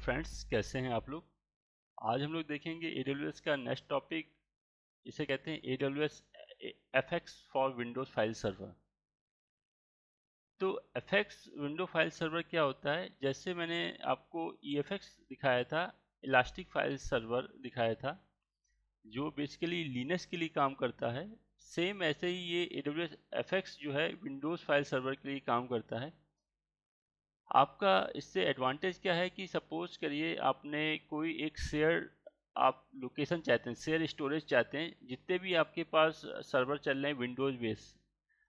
Friends, कैसे हैं आप लोग। आज हम लोग देखेंगे AWS का नेक्स्ट टॉपिक। इसे कहते हैं AWS FX for Windows file server. तो FX विंडो फाइल सर्वर क्या होता है? जैसे मैंने आपको EFX दिखाया था, इलास्टिक फाइल सर्वर दिखाया था, जो बेसिकली लिनक्स के लिए काम करता है। सेम ऐसे ही ये AWS FX जो है विंडोज फाइल सर्वर के लिए काम करता है। आपका इससे एडवांटेज क्या है कि सपोज करिए आपने कोई एक शेयर आप लोकेशन चाहते हैं, शेयर स्टोरेज चाहते हैं, जितने भी आपके पास सर्वर चल रहे हैं विंडोज बेस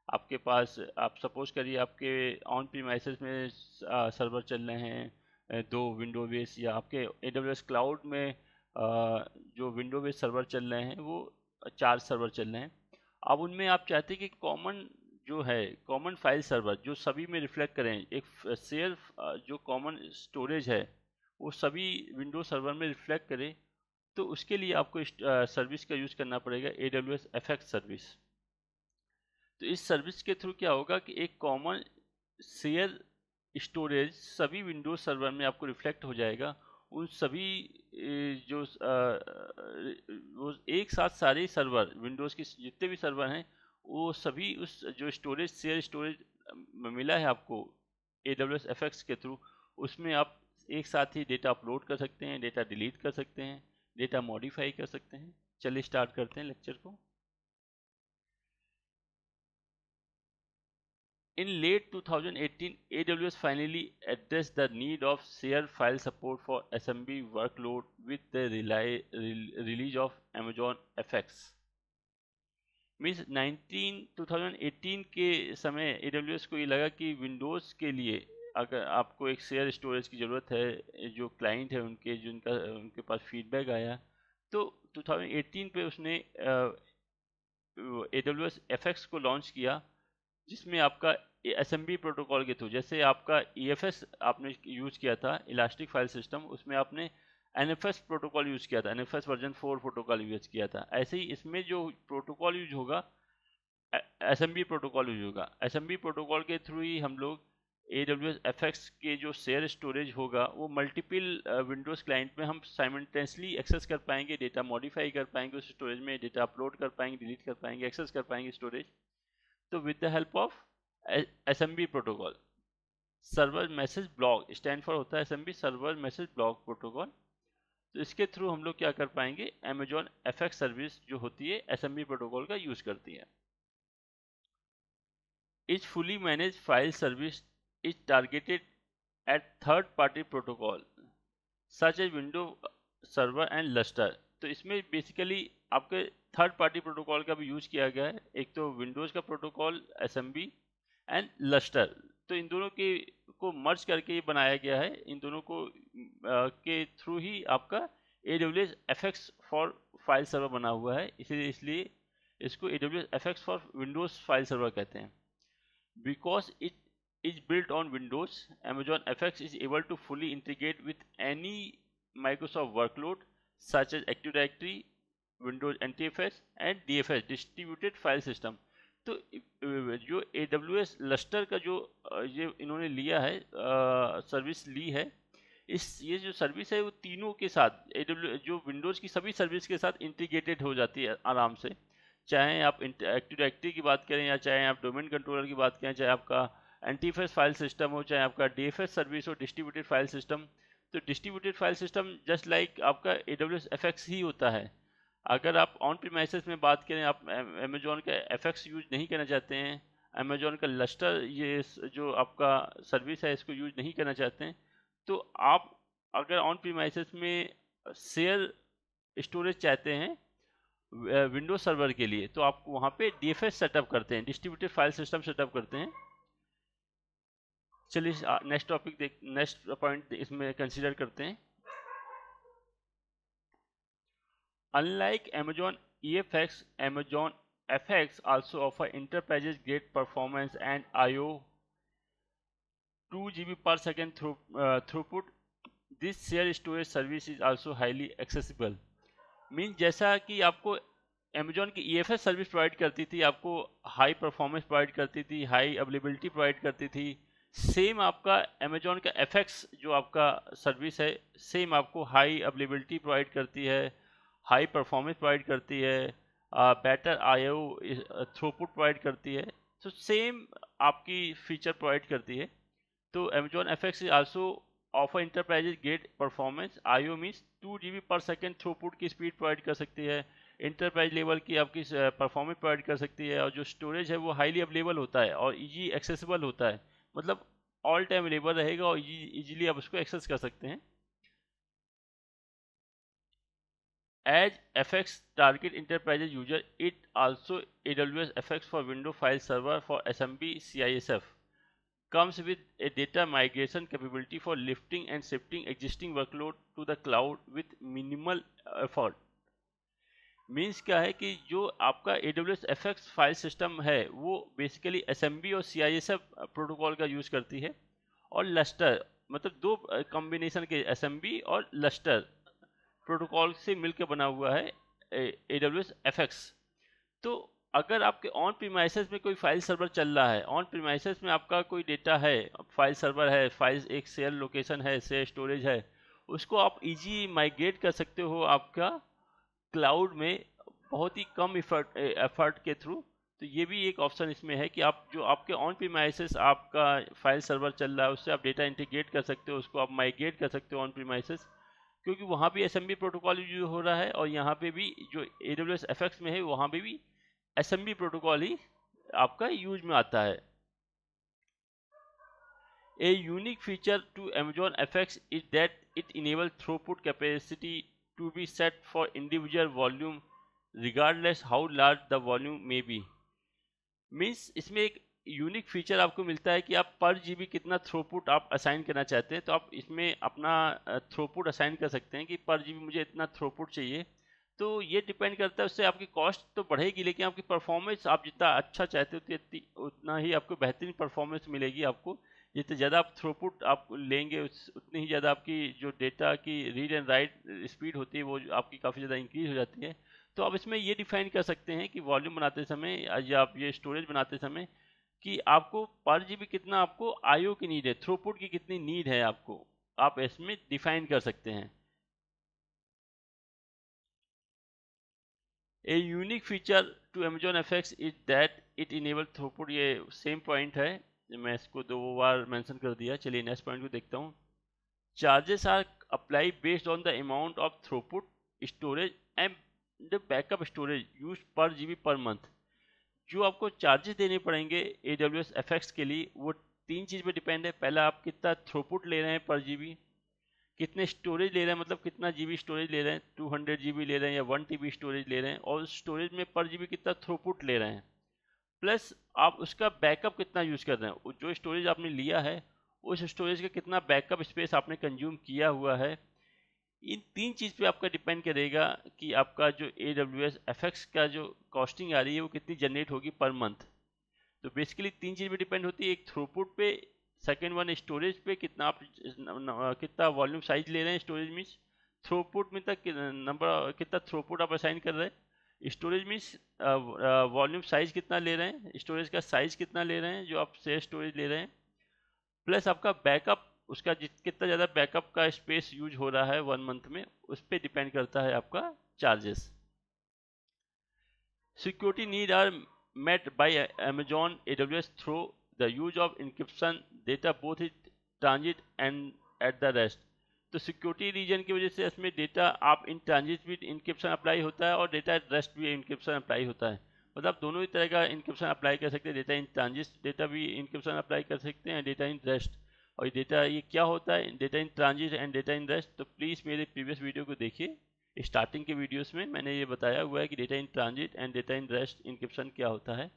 आपके पास, आप सपोज करिए आपके ऑन प्रीमाइसेस में सर्वर चल रहे हैं दो विंडो बेस, या आपके AWS क्लाउड में जो विंडो बेस सर्वर चल रहे हैं वो 4 सर्वर चल रहे हैं। अब उनमें आप चाहते हैं कि कॉमन जो है, कॉमन फाइल सर्वर जो सभी में रिफ्लेक्ट करें, एक शेयर जो कॉमन स्टोरेज है वो सभी विंडो सर्वर में रिफ्लेक्ट करे, तो उसके लिए आपको सर्विस का यूज़ करना पड़ेगा AWS FX सर्विस। तो इस सर्विस के थ्रू क्या होगा कि एक कॉमन शेयर स्टोरेज सभी विंडोज सर्वर में आपको रिफ्लेक्ट हो जाएगा। उन सभी जो वो एक साथ सारे सर्वर विंडोज के जितने भी सर्वर हैं वो सभी उस जो स्टोरेज शेयर स्टोरेज मिला है आपको AWS FX के थ्रू, उसमें आप एक साथ ही डेटा अपलोड कर सकते हैं, डेटा डिलीट कर सकते हैं, डेटा मॉडिफाई कर सकते हैं। चलिए स्टार्ट करते हैं लेक्चर को। In late 2018, AWS finally addressed the need of shared file support for SMB workload with the release of Amazon FX। Means 2018 के समय AWS को ये लगा कि विंडोज़ के लिए अगर आपको एक शेयर स्टोरेज की ज़रूरत है, जो क्लाइंट है उनके जिनका उनके पास फीडबैक आया, तो 2018 पे उसने AWS FX को लॉन्च किया, जिसमें आपका SMB प्रोटोकॉल के थ्रू, जैसे आपका EFS आपने यूज़ किया था इलास्टिक फाइल सिस्टम, उसमें आपने NFS प्रोटोकॉल यूज़ किया था, NFS वर्जन 4 प्रोटोकॉल यूज़ किया था। ऐसे ही इसमें जो प्रोटोकॉल यूज होगा SMB प्रोटोकॉल यूज होगा। SMB प्रोटोकॉल के थ्रू ही हम लोग AWS FX के जो शेयर स्टोरेज होगा वो मल्टीपल विंडोज़ क्लाइंट में हम साइमल्टेनियसली एक्सेस कर पाएंगे, डेटा मॉडिफाई कर पाएंगे उस स्टोरेज में, डेटा अपलोड कर पाएंगे, डिलीट कर पाएंगे, एक्सेस कर पाएंगे स्टोरेज। तो with the help of SMB protocol, server message block stand for होता है SMB, server message block protocol. तो इसके थ्रू हम लोग क्या कर पाएंगे, Amazon FX सर्विस जो होती है SMB प्रोटोकॉल का यूज करती है। Each fully managed file service is targeted at third-party protocol such as Windows Server and Lustre। तो इसमें बेसिकली आपके थर्ड पार्टी प्रोटोकॉल का भी यूज किया गया है, एक तो विंडोज़ का प्रोटोकॉल SMB एंड Lustre। तो इन दोनों के को मर्ज करके ये बनाया गया है, इन दोनों को के थ्रू ही आपका AWS FX for file server बना हुआ है, इसलिए इसको AWS FX for Windows file server कहते हैं। Because it is built on Windows, Amazon FX is able to fully integrate with any Microsoft workload such as Active Directory, Windows NTFS and DFS Distributed File System। तो जो AWS Lustre का जो ये इन्होंने लिया है सर्विस ली है, ये जो सर्विस है वो तीनों के साथ AWS जो विंडोज़ की सभी सर्विस के साथ इंटीग्रेटेड हो जाती है आराम से। चाहे आप एक्टिव डायरेक्टरी की बात करें, या चाहे आप डोमेन कंट्रोलर की बात करें, चाहे आपका एंटीफेस फाइल सिस्टम हो, चाहे आपका DFS सर्विस हो, डिस्ट्रीब्यूटेड फाइल सिस्टम। तो distributed file system just like आपका AWS FX ही होता है। अगर आप ऑन प्रीमाइसेस में बात करें, आप अमेजोन का FX यूज नहीं करना चाहते हैं, अमेजोन का Lustre ये जो आपका सर्विस है इसको यूज नहीं करना चाहते हैं, तो आप अगर ऑन प्रीमाइसेस में शेयर स्टोरेज चाहते हैं विंडोज सर्वर के लिए, तो आप वहाँ पे DFS सेटअप करते हैं, डिस्ट्रीब्यूटेड फाइल सिस्टम सेटअप करते हैं। चलिए नेक्स्ट टॉपिक नेक्स्ट पॉइंट इसमें कंसीडर करते हैं। Unlike Amazon EFX, Amazon FX also offer enterprises great performance and IO 2 GB per second throughput. This shared storage service is also highly accessible। Mean जैसा कि आपको Amazon की EFS service provide करती थी, आपको हाई परफॉर्मेंस प्रोवाइड करती थी, high availability provide करती थी, सेम आपका अमेजोन का एफएक्स जो आपका सर्विस है, सेम आपको हाई अवेलेबिलिटी प्रोवाइड करती है, हाई परफॉर्मेंस प्रोवाइड करती है, बेटर आईओ थ्रूपुट प्रोवाइड करती है। तो सेम आपकी फीचर प्रोवाइड करती है। तो Amazon FX is also offer enterprises great performance. IO means 2 GB पर सेकेंड थ्रूपुट की स्पीड प्रोवाइड कर सकती है, इंटरप्राइज लेवल की आपकी परफॉर्मेंस प्रोवाइड कर सकती है, और जो स्टोरेज है वो हाईली अवेलेबल होता है और इजी एक्सेसिबल होता है, मतलब ऑल टाइम अवेलेबल रहेगा और इजीली आप उसको एक्सेस कर सकते हैं। As FX target enterprise user, it also AWS FX for Windows File Server for SMB CISF comes with a data migration capability for lifting and shifting existing workload to the cloud with minimal effort। Means क्या है कि जो आपका AWS FX file system है वो basically SMB और CISF protocol का use करती है, और लस्टर मतलब दो कॉम्बिनेशन के SMB और लस्टर प्रोटोकॉल से मिलकर बना हुआ है AWS FX। तो अगर आपके ऑन प्रीमाइसेस में कोई फाइल सर्वर चल रहा है, ऑन प्रीमाइसेस में आपका कोई डेटा है, फाइल सर्वर है, फाइल एक शेयर लोकेशन है, शेयर स्टोरेज है, उसको आप इजी माइग्रेट कर सकते हो आपका क्लाउड में बहुत ही कम एफर्ट के थ्रू। तो ये भी एक ऑप्शन इसमें है कि आप जो आपके ऑन प्रीमाइसेस आपका फाइल सर्वर चल रहा है उससे आप डेटा इंटीग्रेट कर सकते हो, उसको आप माइग्रेट कर सकते हो ऑन प्रीमाइसेस, क्योंकि वहाँ भी SMB प्रोटोकॉल यूज हो रहा है, और यहाँ पे भी जो AWS FX में है वहाँ पे भी SMB प्रोटोकॉल ही आपका यूज में आता है। A unique feature to Amazon FX is that it enables throughput capacity to be set for individual volume regardless how large the volume may be। Means इसमें एक यूनिक फीचर आपको मिलता है कि आप पर जीबी कितना थ्रोपुट आप असाइन करना चाहते हैं, तो आप इसमें अपना थ्रोपुट असाइन कर सकते हैं कि पर जीबी मुझे इतना थ्रोपुट चाहिए। तो ये डिपेंड करता है, उससे आपकी कॉस्ट तो बढ़ेगी लेकिन आपकी परफॉर्मेंस आप जितना अच्छा चाहते हो उतना ही आपको बेहतरीन परफॉर्मेंस मिलेगी। आपको जितने ज़्यादा आप थ्रोपुट आप लेंगे उतनी ही ज़्यादा आपकी जो डेटा की रीड एंड राइट स्पीड होती है वो आपकी काफ़ी ज़्यादा इंक्रीज हो जाती है। तो आप इसमें ये डिफाइन कर सकते हैं कि वॉल्यूम बनाते समय या आप ये स्टोरेज बनाते समय कि आपको पर जीबी कितना आपको आईओ की नीड है, थ्रूपुट की कितनी नीड है आपको, आप इसमें डिफाइन कर सकते हैं। A unique feature to Amazon FX is that it enable throughput. ये सेम पॉइंट है, मैं इसको 2 बार मेंशन कर दिया। चलिए नेक्स्ट पॉइंट को देखता हूँ। Charges are apply based on the amount of throughput storage and backup storage use per GB per month. जो आपको चार्जेस देने पड़ेंगे AWS FX के लिए वो 3 चीज़ पे डिपेंड है। पहला, आप कितना थ्रूपुट ले रहे हैं पर जीबी, कितने स्टोरेज ले रहे हैं, मतलब कितना जीबी स्टोरेज ले रहे हैं, 200 GB ले रहे हैं या 1 TB स्टोरेज ले रहे हैं, और स्टोरेज में पर जीबी कितना थ्रूपुट ले रहे हैं, प्लस आप उसका बैकअप कितना यूज़ कर रहे हैं। जो स्टोरेज आपने लिया है उस स्टोरेज का कितना बैकअप स्पेस आपने कंज्यूम किया हुआ है। इन 3 चीज़ पे आपका डिपेंड करेगा कि आपका जो AWS FX का जो कॉस्टिंग आ रही है वो कितनी जनरेट होगी पर मंथ। तो बेसिकली 3 चीज़ पे डिपेंड होती है, एक थ्रूपुट पे, सेकेंड वन स्टोरेज पे, कितना आप कितना वॉल्यूम साइज ले रहे हैं, स्टोरेज मीन्स थ्रूपुट में तक नंबर कितना थ्रूपुट आप असाइन कर रहे हैं, स्टोरेज मीन्स वॉल्यूम साइज कितना ले रहे हैं, स्टोरेज का साइज कितना ले रहे हैं जो आप शेयर स्टोरेज ले रहे हैं, प्लस आपका बैकअप, उसका कितना ज़्यादा बैकअप का स्पेस यूज हो रहा है 1 मंथ में, उस पर डिपेंड करता है आपका charges. Security need are met by Amazon AWS through the use of encryption data both in transit and at the rest। तो सिक्योरिटी रीजन की वजह से इसमें डेटा आप इन ट्रांजिट भी इंक्रिप्शन अप्लाई होता है और डेटा एट रेस्ट भी इंक्रिप्शन अप्लाई होता है, मतलब दोनों ही तरह का इंक्रिप्शन अप्लाई कर सकते हैं। डेटा इन ट्रांजिट डेटा भी इंक्रिप्शन अप्लाई कर सकते हैं, डेटा इन रेस्ट। और ये डेटा ये क्या होता है, data in transit and data in rest, तो प्लीज़ मेरे प्रीवियस वीडियो को देखिए। स्टार्टिंग के वीडियोस में मैंने ये बताया हुआ है कि data in transit and data in rest encryption क्या होता है।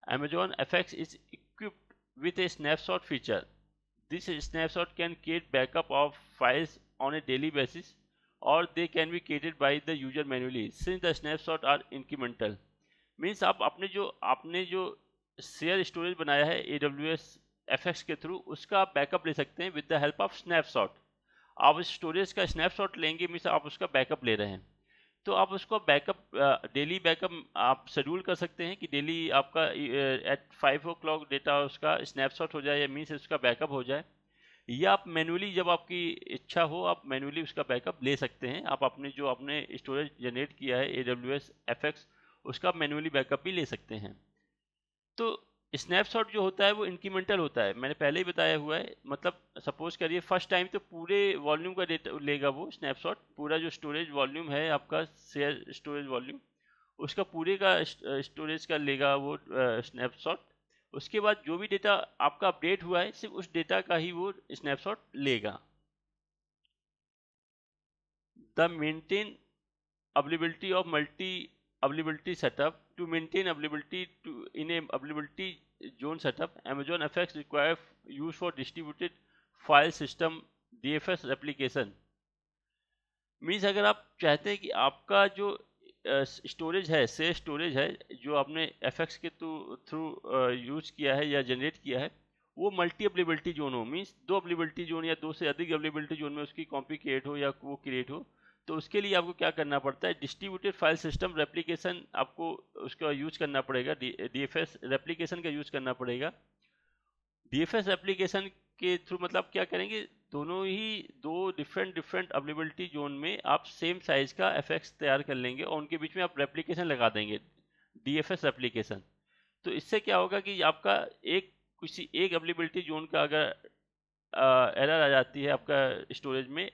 Amazon FX is equipped with a snapshot feature। This snapshot can create backup of files on a daily basis or they can be created by the user manually since the snapshot are incremental। Means आप आपने जो share storage बनाया है AWS FX के through, उसका आप backup ले सकते हैं with the help of snapshot. आप उस स्टोरेज का स्नैपशॉट लेंगे मीन्स आप उसका बैकअप ले रहे हैं। तो आप उसको बैकअप डेली बैकअप आप शेड्यूल कर सकते हैं कि डेली आपका एट 5 o'clock डेटा उसका स्नैपशॉट हो जाए, या मीन्स उसका बैकअप हो जाए, या आप मैनुअली जब आपकी इच्छा हो आप मैनुअली उसका बैकअप ले सकते हैं। आप अपने जो आपने स्टोरेज जनरेट किया है AWS FX, उसका मैनुअली बैकअप भी ले सकते हैं। तो स्नैपशॉट जो होता है वो इंक्रीमेंटल होता है, मैंने पहले ही बताया हुआ है। मतलब सपोज करिए फर्स्ट टाइम तो पूरे वॉल्यूम का डेटा लेगा वो स्नैपशॉट, पूरा जो स्टोरेज वॉल्यूम है आपका शेयर स्टोरेज वॉल्यूम, उसका पूरे का स्टोरेज का लेगा वो स्नैपशॉट। उसके बाद जो भी डेटा आपका अपडेट हुआ है सिर्फ उस डेटा का ही वो स्नैपशॉट लेगा। The maintain availability of multi availability setup to maintain availability to in a availability zone setup, Amazon FX require use for distributed file system DFS replication। Means अगर आप चाहते हैं कि आपका जो स्टोरेज है, से स्टोरेज है जो आपने FX के थ्रू यूज किया है या जनरेट किया है, वो मल्टी अवेलेबिलिटी जोन हो, मीन्स 2 अवेलेबिलिटी जोन या 2 से अधिक अवेलेबिलिटी जोन में उसकी कॉपी क्रिएट हो या वो क्रिएट हो। तो उसके लिए आपको क्या करना पड़ता है, डिस्ट्रीब्यूटेड फाइल सिस्टम रेप्लिकेशन आपको उसका यूज करना पड़ेगा, DFS रेप्लिकेशन का यूज करना पड़ेगा। DFS एप्लीकेशन के थ्रू मतलब क्या करेंगे, दोनों ही दो डिफरेंट अवेलेबिलिटी जोन में आप सेम साइज का FX तैयार कर लेंगे और उनके बीच में आप रेप्लिकेशन लगा देंगे, DFS एप्लीकेशन। तो इससे क्या होगा कि आपका किसी एक अवेलेबिलिटी जोन का अगर एरर आ जाती है आपका स्टोरेज में,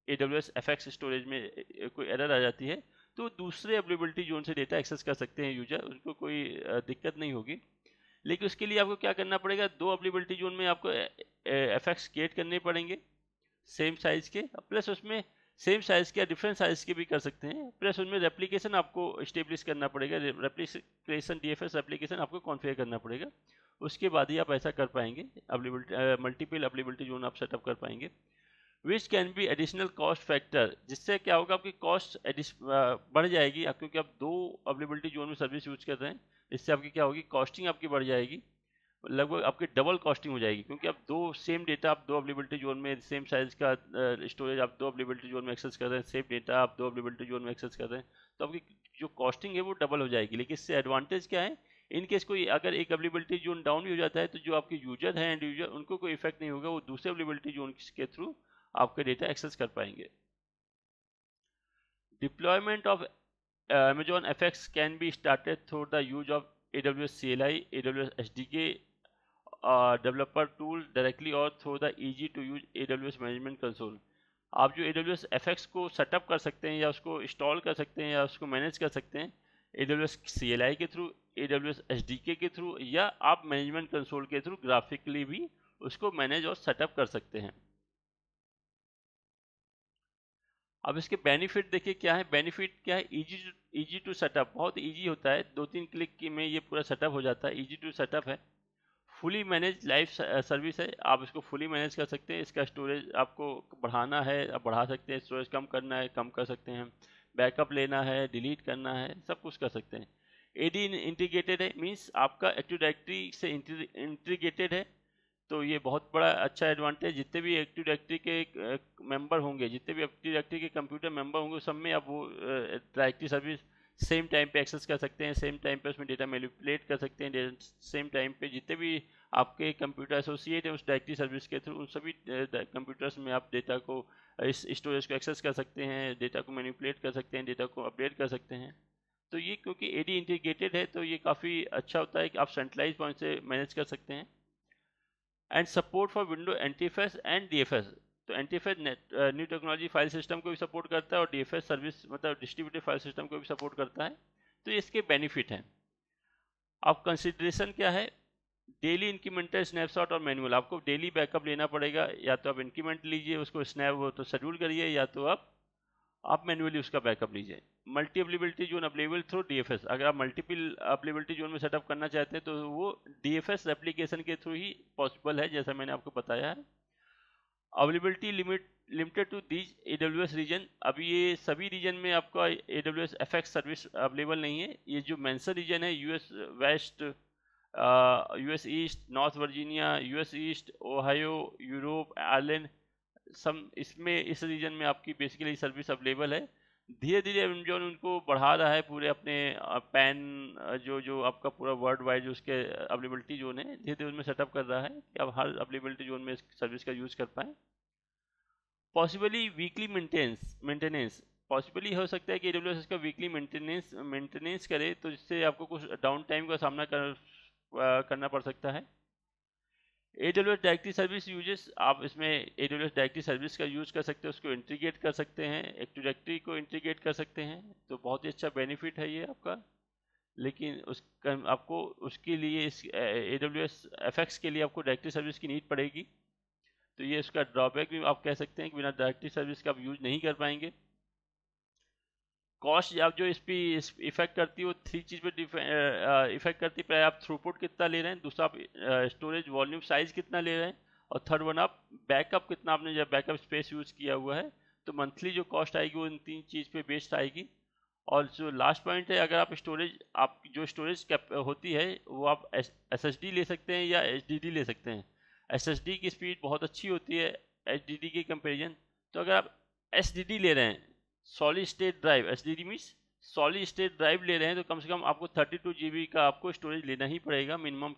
AWS FX स्टोरेज में कोई एरर आ जाती है, तो दूसरे अवेलेबिलिटी जोन से डेटा एक्सेस कर सकते हैं यूजर, उनको कोई दिक्कत नहीं होगी। लेकिन उसके लिए आपको क्या करना पड़ेगा, 2 अवेलेबिलिटी जोन में आपको FX क्रिएट करने पड़ेंगे सेम साइज के, प्लस उसमें सेम साइज के या डिफरेंट साइज के भी कर सकते हैं, प्लस उनमें रेप्लिकेशन आपको स्टेब्लिश करना पड़ेगा, रेप्लिकेशन DFS एप्लीकेशन आपको कॉन्फ़िगर करना पड़ेगा। उसके बाद ही आप ऐसा कर पाएंगे, अवेलेबिलिटी मल्टीपल अवेलेबिलिटी जोन आप सेटअप कर पाएंगे। Which can be additional cost factor, जिससे क्या होगा आपकी कॉस्ट बढ़ जाएगी, क्योंकि आप 2 अवेलेबिलिटी जोन में सर्विस यूज कर रहे हैं। इससे आपकी क्या होगी, कॉस्टिंग आपकी बढ़ जाएगी, लगभग आपकी डबल कॉस्टिंग हो जाएगी, क्योंकि आप दो सेम डेटा आप 2 अवेलेबिलिटी जोन में सेम साइज का स्टोरेज आप 2 अवेलेबिलिटी जोन में एक्सेस कर रहे हैं, सेम डेटा आप 2 अवेलेबिलिटी जोन में एक्सेस कर रहे हैं, तो आपकी जो कॉस्टिंग है वो डबल हो जाएगी। लेकिन इससे एडवांटेज क्या है, इन केस कोई अगर एक अवेलेबिलिटी जोन डाउन भी हो जाता है तो जो आपके यूजर हैं एंड यूजर, उनको कोई इफेक्ट नहीं होगा, वो दूसरे अवेलेबिलिटी जोन के थ्रू आपका डेटा एक्सेस कर पाएंगे। Deployment of Amazon FX can be started through the use of AWS CLI, AWS SDK, developer tool directly or through the easy to use AWS management console। आप जो AWS FX को setup कर सकते हैं या उसको इंस्टॉल कर सकते हैं या उसको मैनेज कर सकते हैं AWS CLI के थ्रू, AWS SDK के थ्रू, या आप मैनेजमेंट कंसोल के थ्रू ग्राफिकली भी उसको मैनेज और सेटअप कर सकते हैं। अब इसके बेनिफिट देखिए क्या है, बेनिफिट क्या है, इजी टू सेटअप, बहुत इजी होता है, 2-3 क्लिक की में ये पूरा सेटअप हो जाता है, इजी टू सेटअप है। फुली मैनेज लाइव सर्विस है, आप इसको फुली मैनेज कर सकते हैं। इसका स्टोरेज आपको बढ़ाना है आप बढ़ा सकते हैं, स्टोरेज कम करना है कम कर सकते हैं, बैकअप लेना है डिलीट करना है, सब कुछ कर सकते हैं। एडी इंटीग्रेटेड है, मीन्स आपका एक्टिव डायरेक्टरी से इंटीग्रेटेड है, तो ये बहुत बड़ा अच्छा एडवांटेज। जितने भी एक्टिव डायरेक्टरी के मेंबर होंगे, जितने भी एक्टिव डायरेक्टरी के कंप्यूटर मेंबर होंगे, सब में आप वो डायरेक्टरी सर्विस सेम टाइम पे एक्सेस कर सकते हैं, सेम टाइम पे उसमें डेटा मैनिपुलेट कर सकते हैं, सेम टाइम पे जितने भी आपके कंप्यूटर एसोसिएट है उस डायरेक्टरी सर्विस के थ्रू, उन सभी कंप्यूटर्स में आप डेटा को, इस स्टोरेज को एक्सेस कर सकते हैं, डेटा को मैनिपुलेट कर सकते हैं, डेटा को अपडेट कर सकते हैं। तो ये क्योंकि एडी इंटीग्रेटेड है तो ये काफ़ी अच्छा होता है कि आप सेंट्रलाइज पॉइंट से मैनेज कर सकते हैं। And support for window NTFS and DFS, तो NTFS new technology file system को भी सपोर्ट करता है और डीएफएस सर्विस मतलब डिस्ट्रीब्यूटेड फाइल सिस्टम को भी सपोर्ट करता है। तो इसके बेनिफिट हैं। अब कंसिडरेशन क्या है, डेली इंक्रीमेंटल स्नैपशॉट और मैनुअल, आपको डेली बैकअप लेना पड़ेगा, या तो आप इंक्रीमेंट लीजिए उसको स्नैप हो तो शेड्यूल करिए, या तो आप मैनुअली उसका बैकअप लीजिए। Multi availability zone available through DFS, अगर आप मल्टीपल अवेलेबिलिटी जोन में सेटअप करना चाहते हैं तो वो डीएफएस एप्लीकेशन के थ्रू ही पॉसिबल है, जैसा मैंने आपको बताया है। Availability limited to these AWS region, अभी ये सभी रीजन में आपका AWS FX सर्विस अवेलेबल नहीं है। ये जो मेंशन रीजन है, US west, US east, north Virginia, US east, Ohio, Europe, Ireland, some इसमें इस रीजन में आपकी बेसिकली सर्विस अवेलेबल है। धीरे धीरे अमेजोन उनको बढ़ा रहा है पूरे अपने पैन जो जो आपका पूरा वर्ल्ड वाइड जो उसके अवेलेबिलिटी जोन है, धीरे धीरे उनमें सेटअप कर रहा है कि अब हर अवेलेबिलिटी जोन में इस सर्विस का यूज़ कर पाएँ। पॉसिबली वीकली मेंटेनेंस पॉसिबली हो सकता है कि AWS इसका वीकली मेंटेनेंस करे, तो जिससे आपको कुछ डाउन टाइम का सामना करना पड़ सकता है। AWS डायरेक्टरी सर्विस यूजेस, आप इसमें AWS डायरेक्टरी सर्विस का यूज़ कर सकते हैं, उसको इंटीग्रेट कर सकते हैं, एक्टिव डायरेक्टरी को इंटीग्रेट कर सकते हैं, तो बहुत ही अच्छा बेनिफिट है ये आपका। लेकिन उसका आपको उसके लिए इस AWS FX के लिए आपको डायरेक्टरी सर्विस की नीड पड़ेगी, तो ये उसका ड्रॉबैक भी आप कह सकते हैं कि बिना डायरेक्टरी सर्विस का आप यूज़ नहीं कर पाएंगे। कॉस्ट आप जो इस पर इफेक्ट करती है वो 3 चीज़ पे इफेक्ट करती है। पहले आप थ्रूपुट कितना ले रहे हैं, दूसरा आप स्टोरेज वॉल्यूम साइज कितना ले रहे हैं, और थर्ड वन आप बैकअप कितना आपने जब बैकअप स्पेस यूज़ किया हुआ है। तो मंथली जो कॉस्ट आएगी वो इन 3 चीज़ पे बेस्ड आएगी। और जो लास्ट पॉइंट है, अगर आप जो स्टोरेज होती है वो आप SSD ले सकते हैं या HDD ले सकते हैं। SSD की स्पीड बहुत अच्छी होती है HDD के कंपेरिजन। तो अगर आप SSD ले रहे हैं, solid state drive, SSD means solid state drive ले रहे हैं, तो कम से कम आपको 32 GB का आपको स्टोरेज लेना ही पड़ेगा, मिनिमम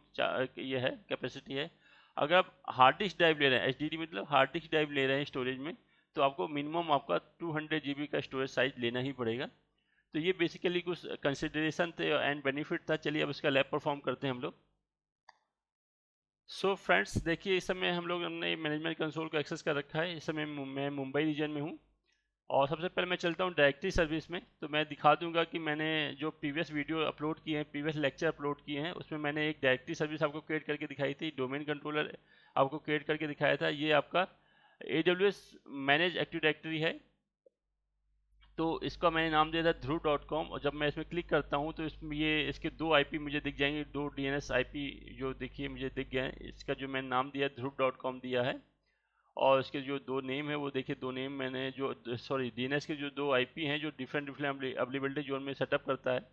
ये है कैपेसिटी है। अगर आप हार्ड डिस्क ड्राइव ले रहे हैं, SSD मतलब हार्ड डिस्क ड्राइव ले रहे हैं स्टोरेज में, तो आपको मिनिमम आपका 200 GB का स्टोरेज साइज लेना ही पड़ेगा। तो ये बेसिकली कुछ कंसिडरेशन थे एंड बेनिफिट था। चलिए अब इसका लैब परफॉर्म करते हैं हम लोग। सो फ्रेंड्स देखिए, इस समय हमने मैनेजमेंट कंसोल को एक्सेस कर रखा है। इस समय मैं मुंबई रीजन में हूँ, और सबसे पहले मैं चलता हूँ डायरेक्टरी सर्विस में। तो मैं दिखा दूंगा कि मैंने जो प्रीवियस वीडियो अपलोड किए हैं, प्रीवियस लेक्चर अपलोड किए हैं, उसमें मैंने एक डायरेक्टरी सर्विस आपको क्रिएट करके दिखाई थी, डोमेन कंट्रोलर आपको क्रिएट करके दिखाया था। ये आपका AWS मैनेज एक्टिव डायरेक्टरी है, तो इसका मैंने नाम दिया था ध्रुव.com। और जब मैं इसमें क्लिक करता हूँ तो इसमें इसके 2 IP मुझे दिख जाएंगे, 2 DNS IP जो देखिए मुझे दिख गए हैं। इसका जो मैंने नाम दिया ध्रुव.com दिया है, और इसके जो 2 नेम है वो देखिए, 2 नेम मैंने जो DNS के जो 2 IP हैं जो डिफरेंट अवेलेबिलिटी जोन में सेटअप करता है।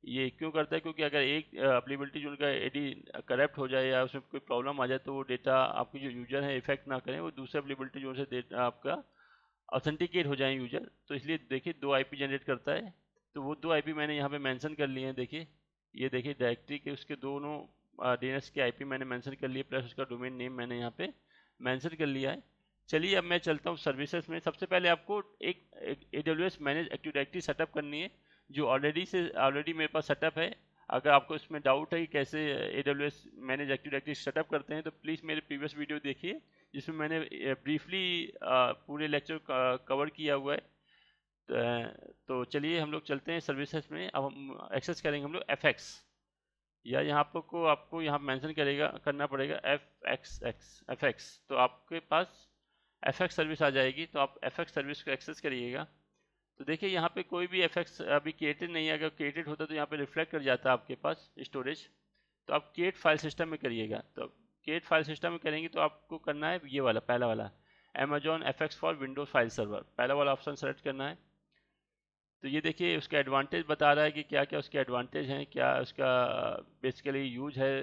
ये क्यों करता है, क्योंकि अगर एक अवेलेबिलिटी जोन का AD करप्ट हो जाए या उसमें कोई प्रॉब्लम आ जाए, तो वो डेटा आपकी जो यूजर है इफेक्ट ना करें, वो दूसरे अवेलेबिलिटी जोन से डेटा आपका ऑथेंटिकेट हो जाए यूजर। तो इसलिए देखिए 2 IP जनरेट करता है। तो वो 2 IP मैंने यहाँ पे मेंशन कर लिए हैं। देखिए ये देखिए डायरेक्टरी के उसके दोनों DNS के IP मैंने मेंशन कर लिए, प्लस उसका डोमेन नेम मैंने यहाँ पे मेंशन कर लिया है। चलिए अब मैं चलता हूँ सर्विसेज में। सबसे पहले आपको एक AWS manage active directory setup करनी है, जो ऑलरेडी मेरे पास सेटअप है। अगर आपको इसमें डाउट है कि कैसे AWS manage active directory setup करते हैं, तो प्लीज़ मेरे प्रीवियस वीडियो देखिए, जिसमें मैंने ब्रीफली पूरे लेक्चर कवर किया हुआ है। तो चलिए हम लोग चलते हैं सर्विसेज में। अब हम एक्सेस करेंगे हम लोग FX, या यहाँ आपको यहाँ मेंशन करना पड़ेगा FX। तो आपके पास FX सर्विस आ जाएगी, तो आप FX सर्विस को एक्सेस करिएगा। तो देखिए यहाँ पे कोई भी FX अभी क्रिएटेड नहीं है। अगर क्रिएटेड होता तो यहाँ पे रिफ्लेक्ट कर जाता आपके पास स्टोरेज। तो आप क्रिएट फाइल सिस्टम में करिएगा। तो क्रिएट फाइल सिस्टम में करेंगे तो आपको करना है ये वाला, पहला वाला Amazon FX for Windows file server, पहला वाला ऑप्शन सेलेक्ट करना है। तो ये देखिए उसका एडवांटेज बता रहा है कि क्या क्या उसके एडवांटेज हैं, क्या उसका बेसिकली यूज है।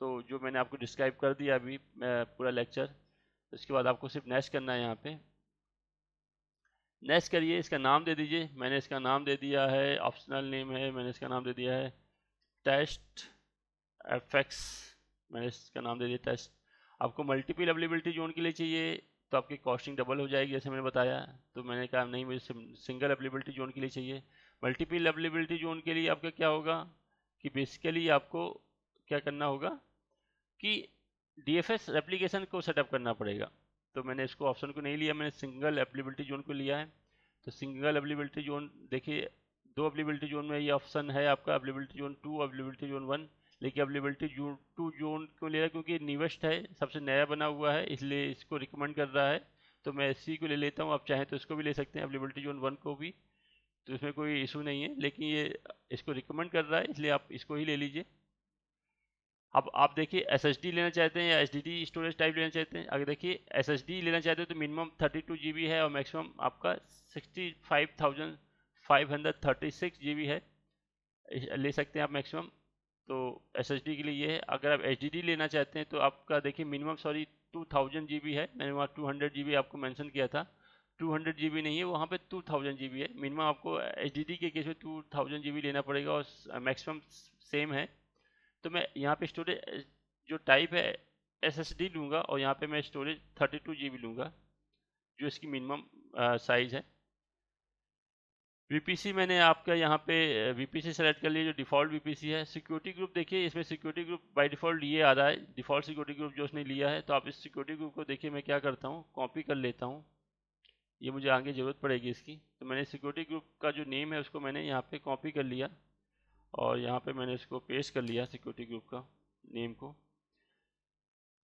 तो जो मैंने आपको डिस्क्राइब कर दिया अभी पूरा लेक्चर, उसके बाद आपको सिर्फ नेक्स्ट करना है। यहाँ पे नेक्स्ट करिए, इसका नाम दे दीजिए। मैंने इसका नाम दे दिया है, ऑप्शनल नेम है, मैंने इसका नाम दे दिया है टेस्ट FX। मैंने इसका नाम दे दिया टेस्ट। आपको मल्टीपल अवेलेबिलिटी जोन के लिए चाहिए तो आपकी कॉस्टिंग डबल हो जाएगी, जैसे मैंने बताया। तो मैंने कहा नहीं, मुझे सिंगल अवेलेबिलिटी जोन के लिए चाहिए। मल्टीपल अवेलेबिलिटी जोन के लिए आपका क्या होगा कि बेसिकली आपको क्या करना होगा कि DFS एप्लीकेशन को सेटअप करना पड़ेगा। तो मैंने इसको ऑप्शन को नहीं लिया, मैंने सिंगल अवेलेबिलिटी जोन को लिया है। तो सिंगल अवेलेबिलिटी जोन देखिए, 2 अवेलेबिलिटी जोन में ये ऑप्शन है आपका, अवेलेबिलिटी जोन 2, अवेलेबिलिटी जोन 1। लेकिन अवेलेबिलिटी जोन 2 जोन क्यों ले रहा है, क्योंकि न्यूएस्ट है, सबसे नया बना हुआ है, इसलिए इसको रिकमेंड कर रहा है। तो मैं इसी को ले लेता हूँ। आप चाहें तो इसको भी ले सकते हैं, अवेलेबिलिटी जोन 1 को भी, तो इसमें कोई इशू नहीं है। लेकिन ये इसको रिकमेंड कर रहा है, इसलिए आप इसको ही ले लीजिए। अब आप देखिए SSD लेना चाहते हैं या HDD स्टोरेज टाइप लेना चाहते हैं। अगर देखिए SSD लेना चाहते हैं तो मिनिमम 32 GB है, और मैक्सिमम आपका 65,536 GB है, ले सकते हैं आप मैक्सिमम। तो SSD के लिए ये है। अगर आप HDD लेना चाहते हैं तो आपका देखिए मिनिमम 2000 GB है, मैंने वहाँ 200 GB आपको मेंशन किया था। 200 GB नहीं है, वहाँ पे 2000 GB है। मिनिमम आपको HDD के केस में 2000 GB लेना पड़ेगा और मैक्सिमम सेम है। तो मैं यहाँ पे स्टोरेज जो टाइप है SSD लूँगा और यहाँ पे मैं स्टोरेज 32 GB लूँगा, जो इसकी मिनिमम साइज़ है। VPC मैंने आपका यहाँ पे VPC सेलेक्ट कर लिया, जो डिफ़ॉल्ट VPC है। सिक्योरिटी ग्रुप देखिए, इसमें सिक्योरिटी ग्रुप बाय डिफ़ॉल्ट ये आ रहा है, डिफ़ॉल्ट सिक्योरिटी ग्रुप जो उसने लिया है। तो आप इस सिक्योरिटी ग्रुप को देखिए, मैं क्या करता हूँ, कॉपी कर लेता हूँ, ये मुझे आगे ज़रूरत पड़ेगी इसकी। तो मैंने सिक्योरिटी ग्रुप का जो नेम है उसको मैंने यहाँ पे कॉपी कर लिया और यहाँ पे मैंने इसको पेस्ट कर लिया, सिक्योरिटी ग्रुप का नेम को।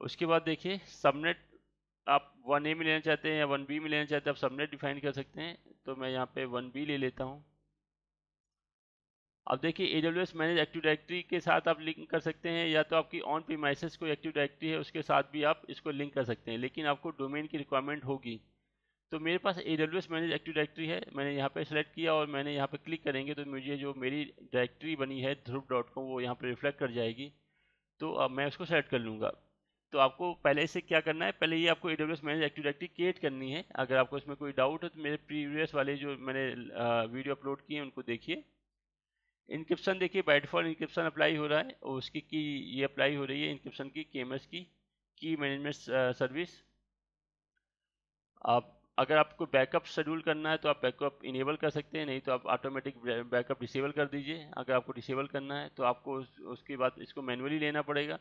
उसके बाद देखिए सबनेट, आप 1A में लेना चाहते हैं या 1B में लेना चाहते हैं, आप सबनेट डिफाइन कर सकते हैं। तो मैं यहाँ पे 1B ले लेता हूँ। अब देखिए AWS मैनेज एक्टिव डायरेक्टरी के साथ आप लिंक कर सकते हैं, या तो आपकी ऑन प्रीमाइसेस कोई एक्टिव डायरेक्टरी है उसके साथ भी आप इसको लिंक कर सकते हैं, लेकिन आपको डोमेन की रिक्वायरमेंट होगी। तो मेरे पास AWS मैनेज एक्टिव डायरेक्टरी है, मैंने यहाँ पे सेलेक्ट किया और मैंने यहाँ पे क्लिक करेंगे तो मुझे जो मेरी डायरेक्टरी बनी है dhruv.com वो यहाँ पे रिफ्लेक्ट कर जाएगी। तो अब मैं उसको सेलेक्ट कर लूँगा। तो आपको पहले से क्या करना है, पहले ये आपको AWS manage active directory create करनी है। अगर आपको इसमें कोई डाउट है तो मेरे प्रीवियस वाले जो मैंने वीडियो अपलोड किए हैं उनको देखिए। इनक्रिप्शन देखिए, बाय डिफॉल्ट इनक्रिप्शन अप्लाई हो रहा है और उसकी की ये अप्लाई हो रही है इनक्रिप्शन की, KMS की, की मैनेजमेंट सर्विस। आप अगर आपको बैकअप शेड्यूल करना है तो आप बैकअप इनेबल कर सकते हैं, नहीं तो आप ऑटोमेटिक बैकअप डिसेबल कर दीजिए। अगर आपको डिसेबल करना है तो आपको उसके बाद इसको मैनुअली लेना पड़ेगा।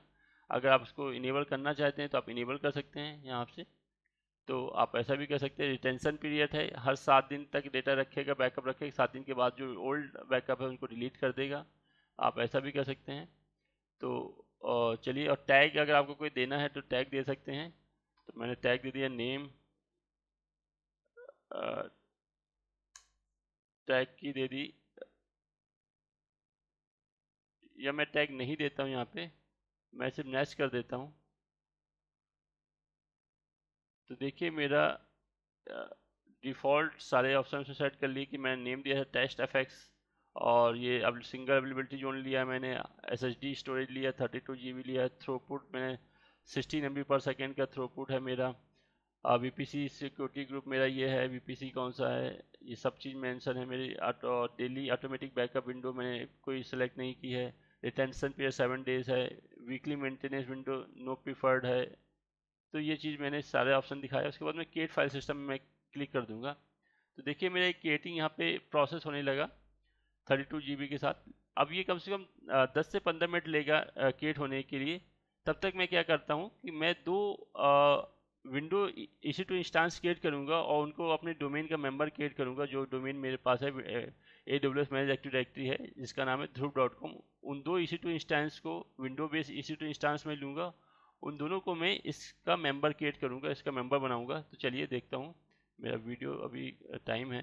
अगर आप इसको इनेबल करना चाहते हैं तो आप इनेबल कर सकते हैं यहाँ से। तो आप ऐसा भी कर सकते हैं। रिटेंशन पीरियड है, हर 7 दिन तक डेटा रखेगा, बैकअप रखेगा। 7 दिन के बाद जो ओल्ड बैकअप है उनको डिलीट कर देगा। आप ऐसा भी कर सकते हैं। तो चलिए, और टैग अगर आपको कोई देना है तो टैग दे सकते हैं। तो मैंने टैग दे दिया नेम, टैग की दे दी, या मैं टैग नहीं देता हूँ, यहाँ पे मैं सिर्फ नेस्ट कर देता हूँ। तो देखिए मेरा डिफ़ॉल्ट सारे ऑप्शन से सेट कर लिए कि मैंने नेम दिया है टेस्ट FX, और ये अब सिंगल अवेलेबिलिटी जोन लिया है मैंने, SSD स्टोरेज लिया 32 GB लिया है, थ्रूपुट मैंने 16 MB पर सेकेंड का थ्रूपुट है मेरा। VPC सिक्योरिटी ग्रुप मेरा ये है, VPC कौन सा है, ये सब चीज़ मेंशन है मेरी। डेली ऑटोमेटिक बैकअप विंडो मैंने कोई सेलेक्ट नहीं की है। रिटेंशन पीरियड 7 डेज है। Weekly maintenance window no preferred है। तो ये चीज़ मैंने सारे ऑप्शन दिखाया। उसके बाद मैं क्रिएट फाइल सिस्टम में क्लिक कर दूंगा। तो देखिए मेरा एक क्रिएटिंग यहाँ पे प्रोसेस होने लगा 32 GB के साथ। अब ये कम से कम 10 से 15 मिनट लेगा क्रिएट होने के लिए। तब तक मैं क्या करता हूँ कि मैं दो विंडो EC2 इंस्टांस क्रिएट करूँगा और उनको अपने डोमेन का मेंबर क्रिएट करूँगा। जो डोमेन मेरे पास है AWS मैनेज एक्टिव डायरेक्टरी है जिसका नाम है dhruv.com। उन दो EC2 इंस्टांस को विंडो बेस्ड EC2 इंस्टांस में लूँगा, उन दोनों को मैं इसका मेंबर क्रिएट करूँगा, इसका मेंबर बनाऊँगा। तो चलिए देखता हूँ। मेरा वीडियो अभी टाइम है,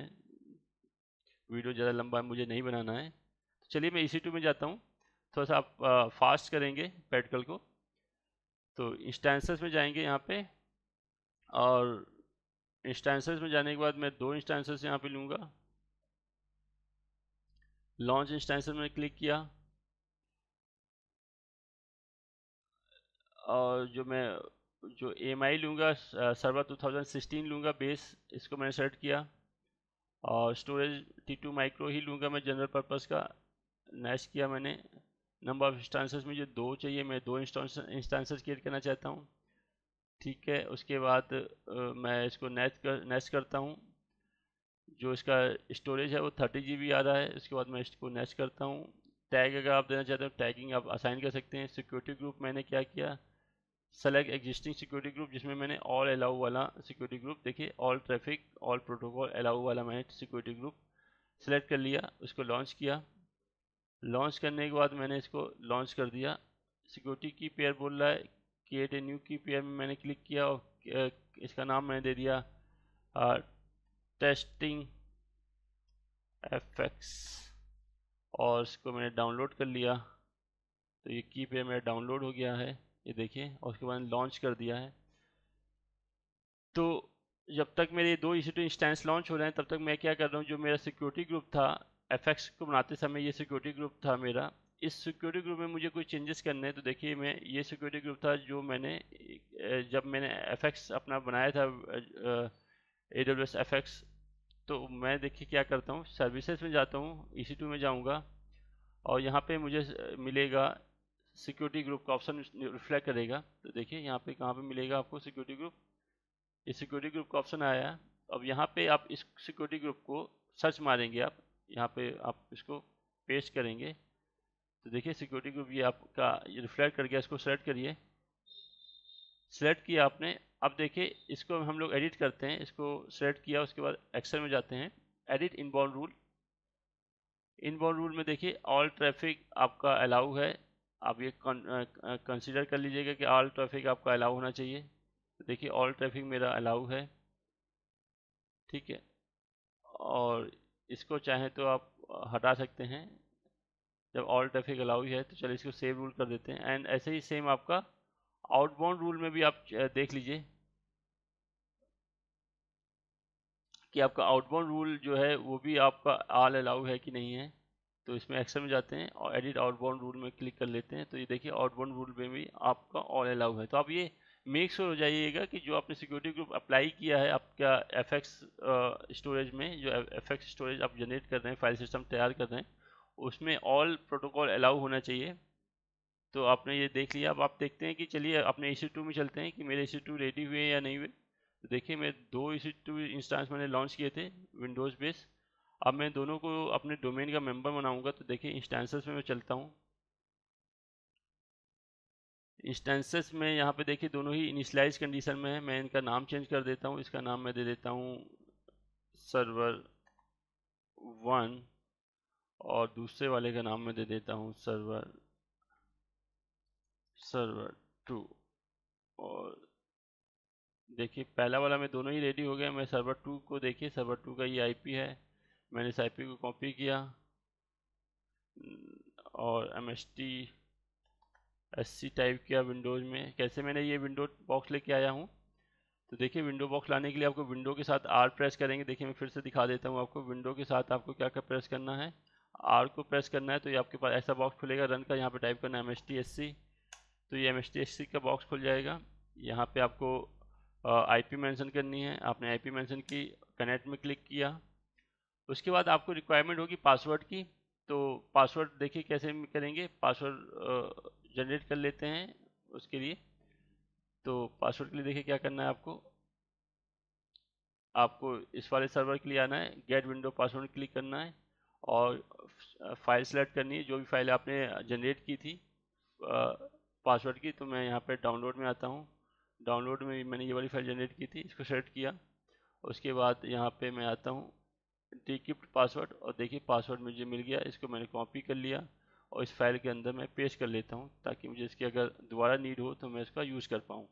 वीडियो ज़्यादा लंबा मुझे नहीं बनाना है। तो चलिए मैं EC2 में जाता हूँ। थोड़ा सा आप फास्ट करेंगे पेडकल को। तो इंस्टेंसेस में जाएंगे यहाँ पे, और इंस्टेंसेस में जाने के बाद मैं दो इंस्टेंसेस यहाँ पे लूँगा। लॉन्च इंस्टेंसेस में क्लिक किया, और जो AMI लूँगा सर्वर 2016 लूँगा बेस, इसको मैंने सेलेक्ट किया। और स्टोरेज T2 माइक्रो ही लूँगा मैं जनरल पर्पस का, नेक्स्ट किया मैंने। नंबर ऑफ इंस्टांसेस मुझे 2 चाहिए, मैं 2 इंस्टांसेस क्रिएट करना चाहता हूँ। ठीक है, उसके बाद मैं इसको नेक्स्ट करता हूँ। जो इसका स्टोरेज है वो 30 GB आ रहा है। उसके बाद मैं इसको नेक्स्ट करता हूँ। टैग अगर आप देना चाहते हो टैगिंग आप असाइन कर सकते हैं। सिक्योरिटी ग्रुप मैंने क्या किया, सेलेक्ट एग्जिस्टिंग सिक्योरिटी ग्रुप, जिसमें मैंने ऑल अलाउ वाला सिक्योरिटी ग्रुप, देखिए all traffic all protocol allow वाला मैंने सिक्योरिटी ग्रुप सेलेक्ट कर लिया। उसको लॉन्च किया। लॉन्च करने के बाद मैंने इसको लॉन्च कर दिया। सिक्योरिटी की पेयर बोल रहा है, क्रिएट ए न्यू की पेयर में मैंने क्लिक किया और इसका नाम मैंने दे दिया टेस्टिंग FX, और इसको मैंने डाउनलोड कर लिया। तो ये की पेयर मेरा डाउनलोड हो गया है, ये देखिए, और उसके बाद लॉन्च कर दिया है। तो जब तक मेरे दो EC2 इंस्टेंस लॉन्च हो रहे हैं तब तक मैं क्या कर रहा हूँ, जो मेरा सिक्योरिटी ग्रुप था FX को बनाते समय, ये सिक्योरिटी ग्रुप था मेरा। इस सिक्योरिटी ग्रुप में मुझे कोई चेंजेस करने हैं। तो देखिए मैं ये सिक्योरिटी ग्रुप था जो मैंने जब मैंने FX अपना बनाया था AWS FX। तो मैं देखिए क्या करता हूँ, सर्विसेज में जाता हूँ, EC2 में जाऊँगा और यहाँ पे मुझे मिलेगा सिक्योरिटी ग्रुप का ऑप्शन रिफ्लेक्ट करेगा। तो देखिए यहाँ पे कहाँ पे मिलेगा आपको सिक्योरिटी ग्रुप, इस सिक्योरिटी ग्रुप का ऑप्शन आया है। अब यहाँ पे आप इस सिक्योरिटी ग्रुप को सर्च मारेंगे, आप यहाँ पे आप इसको पेस्ट करेंगे तो देखिए सिक्योरिटी ग्रुप ये आपका ये रिफ्लेक्ट कर गया। इसको सेलेक्ट करिए, सेलेक्ट किया आपने। अब देखिए इसको हम लोग एडिट करते हैं। इसको सेलेक्ट किया, उसके बाद एक्सेल में जाते हैं, edit inbound rule. Inbound rule में देखिए ऑल ट्रैफिक आपका अलाउ है। आप ये कंसीडर कर लीजिएगा कि ऑल ट्रैफिक आपका अलाउ होना चाहिए। तो देखिए ऑल ट्रैफिक मेरा अलाउ है, ठीक है। और इसको चाहें तो आप हटा सकते हैं। जब ऑल ट्रैफिक अलाउ है तो चलिए इसको सेव रूल कर देते हैं। एंड ऐसे ही सेम आपका आउटबाउंड रूल में भी आप देख लीजिए कि आपका आउटबाउंड रूल जो है वो भी आपका ऑल अलाउ है कि नहीं है। तो इसमें एक्सेल में जाते हैं और एडिट आउटबाउंड रूल में क्लिक कर लेते हैं। तो ये देखिए आउटबाउंड रूल में भी आपका ऑल अलाउ है। तो आप ये मेक श्योर हो जाइएगा कि जो आपने सिक्योरिटी ग्रुप अप्लाई किया है आपका FX स्टोरेज में, जो FX स्टोरेज आप जनरेट कर रहे हैं, फाइल सिस्टम तैयार कर रहे हैं, उसमें ऑल प्रोटोकॉल अलाउ होना चाहिए। तो आपने ये देख लिया। अब आप देखते हैं कि चलिए अपने EC2 में चलते हैं कि मेरे EC2 रेडी हुए या नहीं हुए। तो देखिए मैं 2 EC2 इंस्टेंस मैंने लॉन्च किए थे विंडोज़ बेस। अब मैं दोनों को अपने डोमेन का मेंबर बनाऊंगा। तो देखिए इंस्टेंसेस में मैं चलता हूँ। इंस्टेंसेस में यहाँ पे देखिए दोनों ही इनिशियलाइज कंडीशन में है। मैं इनका नाम चेंज कर देता हूँ। इसका नाम मैं दे देता हूँ सर्वर 1 और दूसरे वाले का नाम मैं दे देता हूँ सर्वर 2। और देखिए पहला वाला में दोनों ही रेडी हो गया। मैं सर्वर 2 को देखिए, सर्वर 2 का ये IP है। मैंने इस IP को कॉपी किया और MST टाइप किया विंडोज़ में। कैसे मैंने ये विंडो बॉक्स लेके आया हूँ, तो देखिए विंडो बॉक्स लाने के लिए आपको विंडो के साथ R प्रेस करेंगे। देखिए मैं फिर से दिखा देता हूँ आपको, विंडो के साथ आपको क्या क्या प्रेस करना है। R को प्रेस करना है तो ये आपके पास ऐसा बॉक्स खुलेगा रन का। यहाँ पे टाइप करना है MSTSC, तो ये MSTSC का बॉक्स खुल जाएगा। यहाँ पे आपको IP मेंशन करनी है। आपने IP मेंशन की, कनेक्ट में क्लिक किया। उसके बाद आपको रिक्वायरमेंट होगी पासवर्ड की। तो पासवर्ड देखिए कैसे करेंगे, पासवर्ड जनरेट कर लेते हैं उसके लिए। तो पासवर्ड के लिए देखिए क्या करना है आपको, इस वाले सर्वर के लिए आना है, गेट विंडो पासवर्ड क्लिक करना है और फाइल सेलेक्ट करनी है जो भी फाइल आपने जनरेट की थी पासवर्ड की। तो मैं यहाँ पे डाउनलोड में आता हूँ। डाउनलोड में मैंने ये वाली फाइल जनरेट की थी, इसको सेलेक्ट किया। उसके बाद यहाँ पे मैं आता हूँ डिक्रिप्ट पासवर्ड और देखिए पासवर्ड मुझे मिल गया। इसको मैंने कॉपी कर लिया और इस फाइल के अंदर मैं पेस्ट कर लेता हूँ ताकि मुझे इसकी अगर दोबारा नीड हो तो मैं इसका यूज़ कर पाऊँ।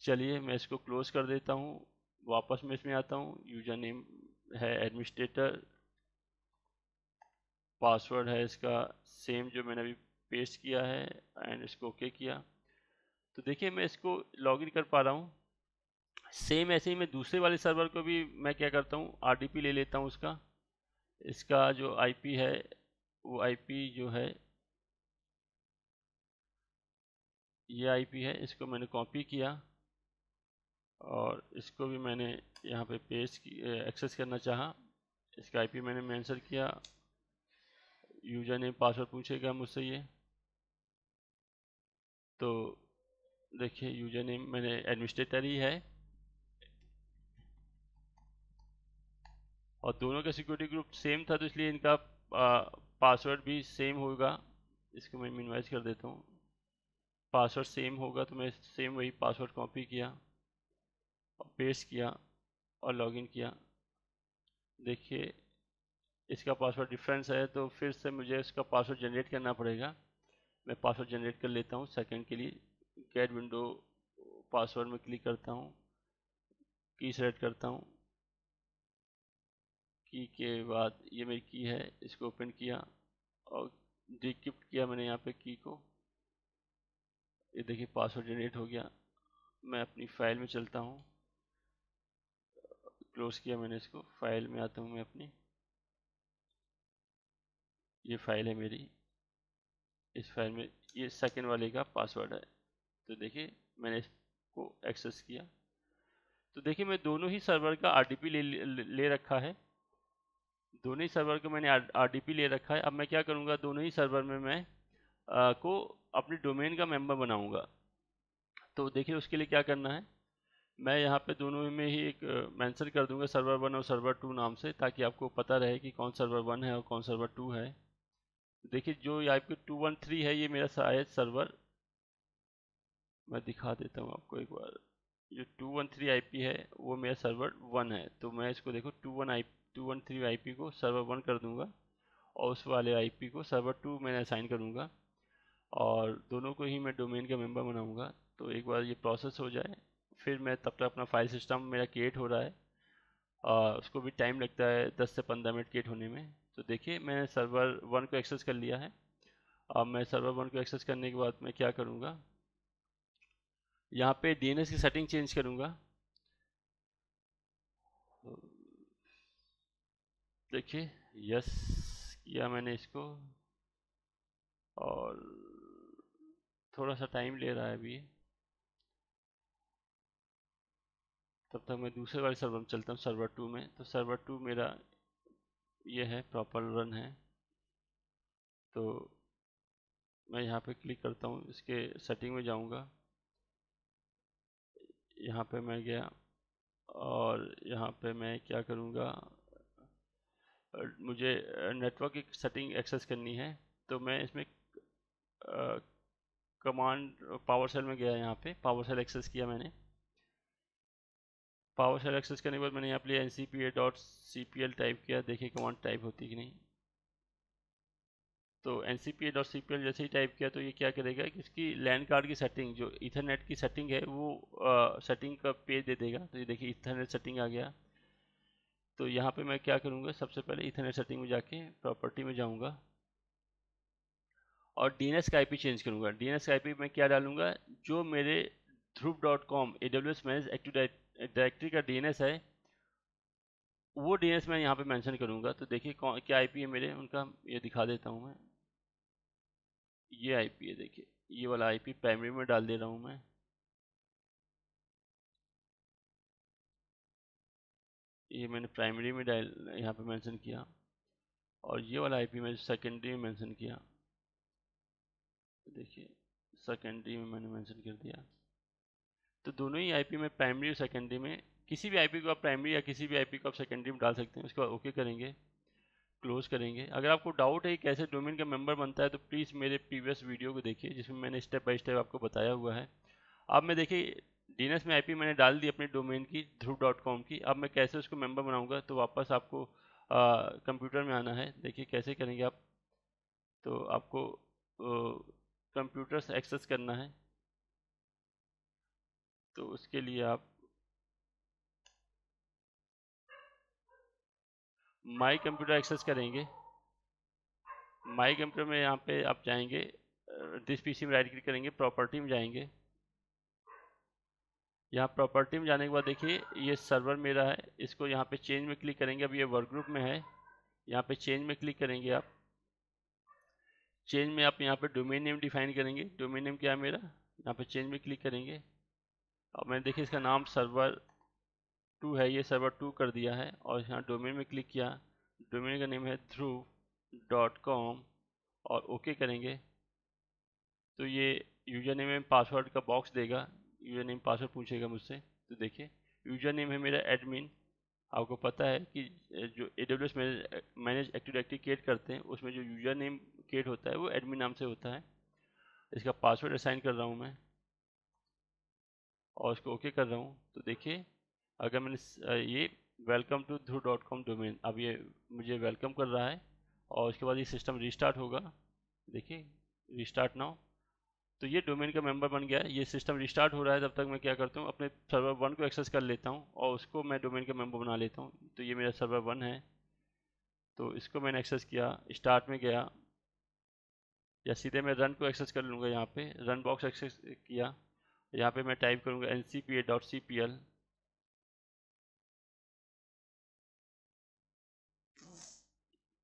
चलिए मैं इसको क्लोज कर देता हूँ। वापस मैं इसमें आता हूँ। यूजर नेम है एडमिनिस्ट्रेटर, पासवर्ड है इसका सेम जो मैंने अभी पेस्ट किया है एंड इसको ओके किया। तो देखिए मैं इसको लॉगिन कर पा रहा हूँ। सेम ऐसे ही मैं दूसरे वाले सर्वर को भी मैं क्या करता हूँ, RDP ले लेता हूँ उसका। इसका जो IP है वो IP जो है ये IP है, इसको मैंने कॉपी किया और इसको भी मैंने यहाँ पे पेस्ट एक्सेस करना चाहा। इसका IP मैंने मेंशन किया। यूजर नेम पासवर्ड पूछेगा मुझसे ये। तो देखिए यूजर नेम मैंने एडमिनिस्ट्रेटर ही है और दोनों का सिक्योरिटी ग्रुप सेम था तो इसलिए इनका पासवर्ड भी सेम होगा। इसको मैं मिनिमाइज कर देता हूँ। पासवर्ड सेम होगा तो मैं सेम वही पासवर्ड कॉपी किया और पेस्ट किया और लॉगिन किया। देखिए इसका पासवर्ड डिफरेंस है तो फिर से मुझे इसका पासवर्ड जनरेट करना पड़ेगा। मैं पासवर्ड जनरेट कर लेता हूँ सेकंड के लिए। गेट विंडो पासवर्ड में क्लिक करता हूँ, की सेलेक्ट करता हूँ। की के बाद ये मेरी की है, इसको ओपन किया और डिक्रिप्ट किया मैंने यहाँ पे की को। ये देखिए पासवर्ड जनरेट हो गया। मैं अपनी फाइल में चलता हूँ, क्लोज किया मैंने इसको। फाइल में आता हूँ मैं अपनी, ये फाइल है मेरी। इस फाइल में ये सेकंड वाले का पासवर्ड है। तो देखिए मैंने इसको एक्सेस किया। तो देखिए मैं दोनों ही सर्वर का आरडीपी ले रखा है, दोनों ही सर्वर का मैंने आरडीपी ले रखा है। अब मैं क्या करूँगा, दोनों ही सर्वर में मैं को अपनी डोमेन का मेंबर बनाऊंगा। तो देखिए उसके लिए क्या करना है, मैं यहाँ पे दोनों में ही एक मेंशन कर दूंगा सर्वर 1 और सर्वर 2 नाम से, ताकि आपको पता रहे कि कौन सर्वर 1 है और कौन सर्वर 2 है। देखिए जो IP 213 है ये मेरा शायद सर्वर, मैं दिखा देता हूँ आपको एक बार। जो 213 IP है वो मेरा सर्वर 1 है, तो मैं इसको देखो 213 IP को सर्वर 1 कर दूंगा और उस वाले IP को सर्वर 2 मैंने असाइन करूँगा और दोनों को ही मैं डोमेन का मेंबर बनाऊँगा। तो एक बार ये प्रोसेस हो जाए फिर मैं तब तक अपना फाइल सिस्टम मेरा क्रिएट हो रहा है, उसको भी टाइम लगता है 10 से 15 मिनट क्रिएट होने में। तो देखिए मैंने सर्वर 1 को एक्सेस कर लिया है। अब मैं सर्वर 1 को एक्सेस करने के बाद मैं क्या करूँगा, यहाँ पे DNS की सेटिंग चेंज करूँगा। देखिए यस किया मैंने इसको, और थोड़ा सा टाइम ले रहा है अभी। तब तक मैं दूसरे वाले सर्वर में चलता हूँ, सर्वर 2 में। तो सर्वर 2 मेरा ये है, प्रॉपर रन है। तो मैं यहाँ पे क्लिक करता हूँ, इसके सेटिंग में जाऊँगा, यहाँ पे मैं गया और यहाँ पे मैं क्या करूँगा, मुझे नेटवर्क की सेटिंग एक्सेस करनी है। तो मैं इसमें कमांड पावर सेल में गया, यहाँ पे पावर सेल एक्सेस किया मैंने। पावर सेल एक्सेस करने के बाद मैंने यहाँ पे ncpa.cpl टाइप किया, देखिए कमांड टाइप होती कि नहीं। तो ncpa.cpl जैसे ही टाइप किया तो ये क्या करेगा कि इसकी लैन कार्ड की सेटिंग, जो इथरनेट की सेटिंग है वो सेटिंग का पेज दे देगा। तो ये देखिए इथरनेट सेटिंग आ गया। तो यहाँ पे मैं क्या करूँगा, सबसे पहले इथरनेट सेटिंग में जाके प्रॉपर्टी में जाऊँगा और DNS का IP चेंज करूँगा। DNS का IP में क्या डालूँगा, जो मेरे dhruv.com AWS manage active directory का DNS है वो DNS मैं यहाँ पे मेंशन करूँगा। तो देखिए क्या IP है मेरे उनका, ये दिखा देता हूँ मैं। ये IP है, देखिए ये वाला IP प्राइमरी में डाल दे रहा हूँ मैं। ये मैंने प्राइमरी में डाल यहाँ पे मेंशन किया, और ये वाला IP मैंने सेकेंडरी में मेंशन किया। देखिए सेकेंडरी में मैंने मेंशन कर दिया। तो दोनों ही IP में प्राइमरी और सेकेंडरी में, किसी भी IP को आप प्राइमरी या किसी भी IP को आप सेकेंडरी में डाल सकते हैं। उसके बाद ओके करेंगे, क्लोज करेंगे। अगर आपको डाउट है कि कैसे डोमेन का मेंबर बनता है तो प्लीज़ मेरे प्रीवियस वीडियो को देखिए, जिसमें मैंने स्टेप बाय स्टेप आपको बताया हुआ है। अब मैं देखिए DNS में IP मैंने डाल दी अपनी डोमेन की dhruv.com की। अब मैं कैसे उसको मेंबर बनाऊंगा, तो वापस आपको कंप्यूटर में आना है। देखिए कैसे करेंगे आप, तो आपको कंप्यूटर से एक्सेस करना है। तो उसके लिए आप माई कंप्यूटर एक्सेस करेंगे। माई कंप्यूटर में यहाँ पे आप जाएंगे, दिस PC में राइट क्लिक करेंगे, प्रॉपर्टी में जाएंगे। यहाँ प्रॉपर्टी में जाने के बाद देखिए ये सर्वर मेरा है, इसको यहाँ पे चेंज में क्लिक करेंगे। अब ये वर्क ग्रुप में है, यहाँ पे चेंज में क्लिक करेंगे आप। चेंज में आप यहाँ पे डोमेन नेम डिफाइन करेंगे। डोमेन नेम क्या है मेरा, यहाँ पे चेंज में क्लिक करेंगे। अब मैंने देखिए इसका नाम सर्वर 2 है, ये सर्वर 2 कर दिया है। और यहाँ डोमेन में क्लिक किया, डोमेन का नेम है dhruv.com और ओके करेंगे। तो ये यूजर नेम में पासवर्ड का बॉक्स देगा, यूजर नेम पासवर्ड पूछेगा मुझसे। तो देखिए यूजर नेम है मेरा एडमिन। आपको पता है कि जो AWS manage active directory create करते हैं उसमें जो यूजर नेम क्रिएट होता है वो एडमिन नाम से होता है। इसका पासवर्ड असाइन कर रहा हूँ मैं और इसको ओके कर रहा हूँ। तो देखिए अगर मैंने ये वेलकम टू dhruv.com डोमेन, अब ये मुझे वेलकम कर रहा है और उसके बाद ये सिस्टम रिस्टार्ट होगा। देखिए रिस्टार्ट नाउ। तो ये डोमेन का मेंबर बन गया है। ये सिस्टम रिस्टार्ट हो रहा है, तब तक मैं क्या करता हूँ, अपने सर्वर 1 को एक्सेस कर लेता हूँ और उसको मैं डोमेन का मेंबर बना लेता हूँ। तो ये मेरा सर्वर 1 है, तो इसको मैंने एक्सेस किया, स्टार्ट में गया, या सीधे मैं रन को एक्सेस कर लूँगा। यहाँ पे रन बॉक्स एक्सेस किया, यहाँ पे मैं टाइप करूँगा ncpa.cpl।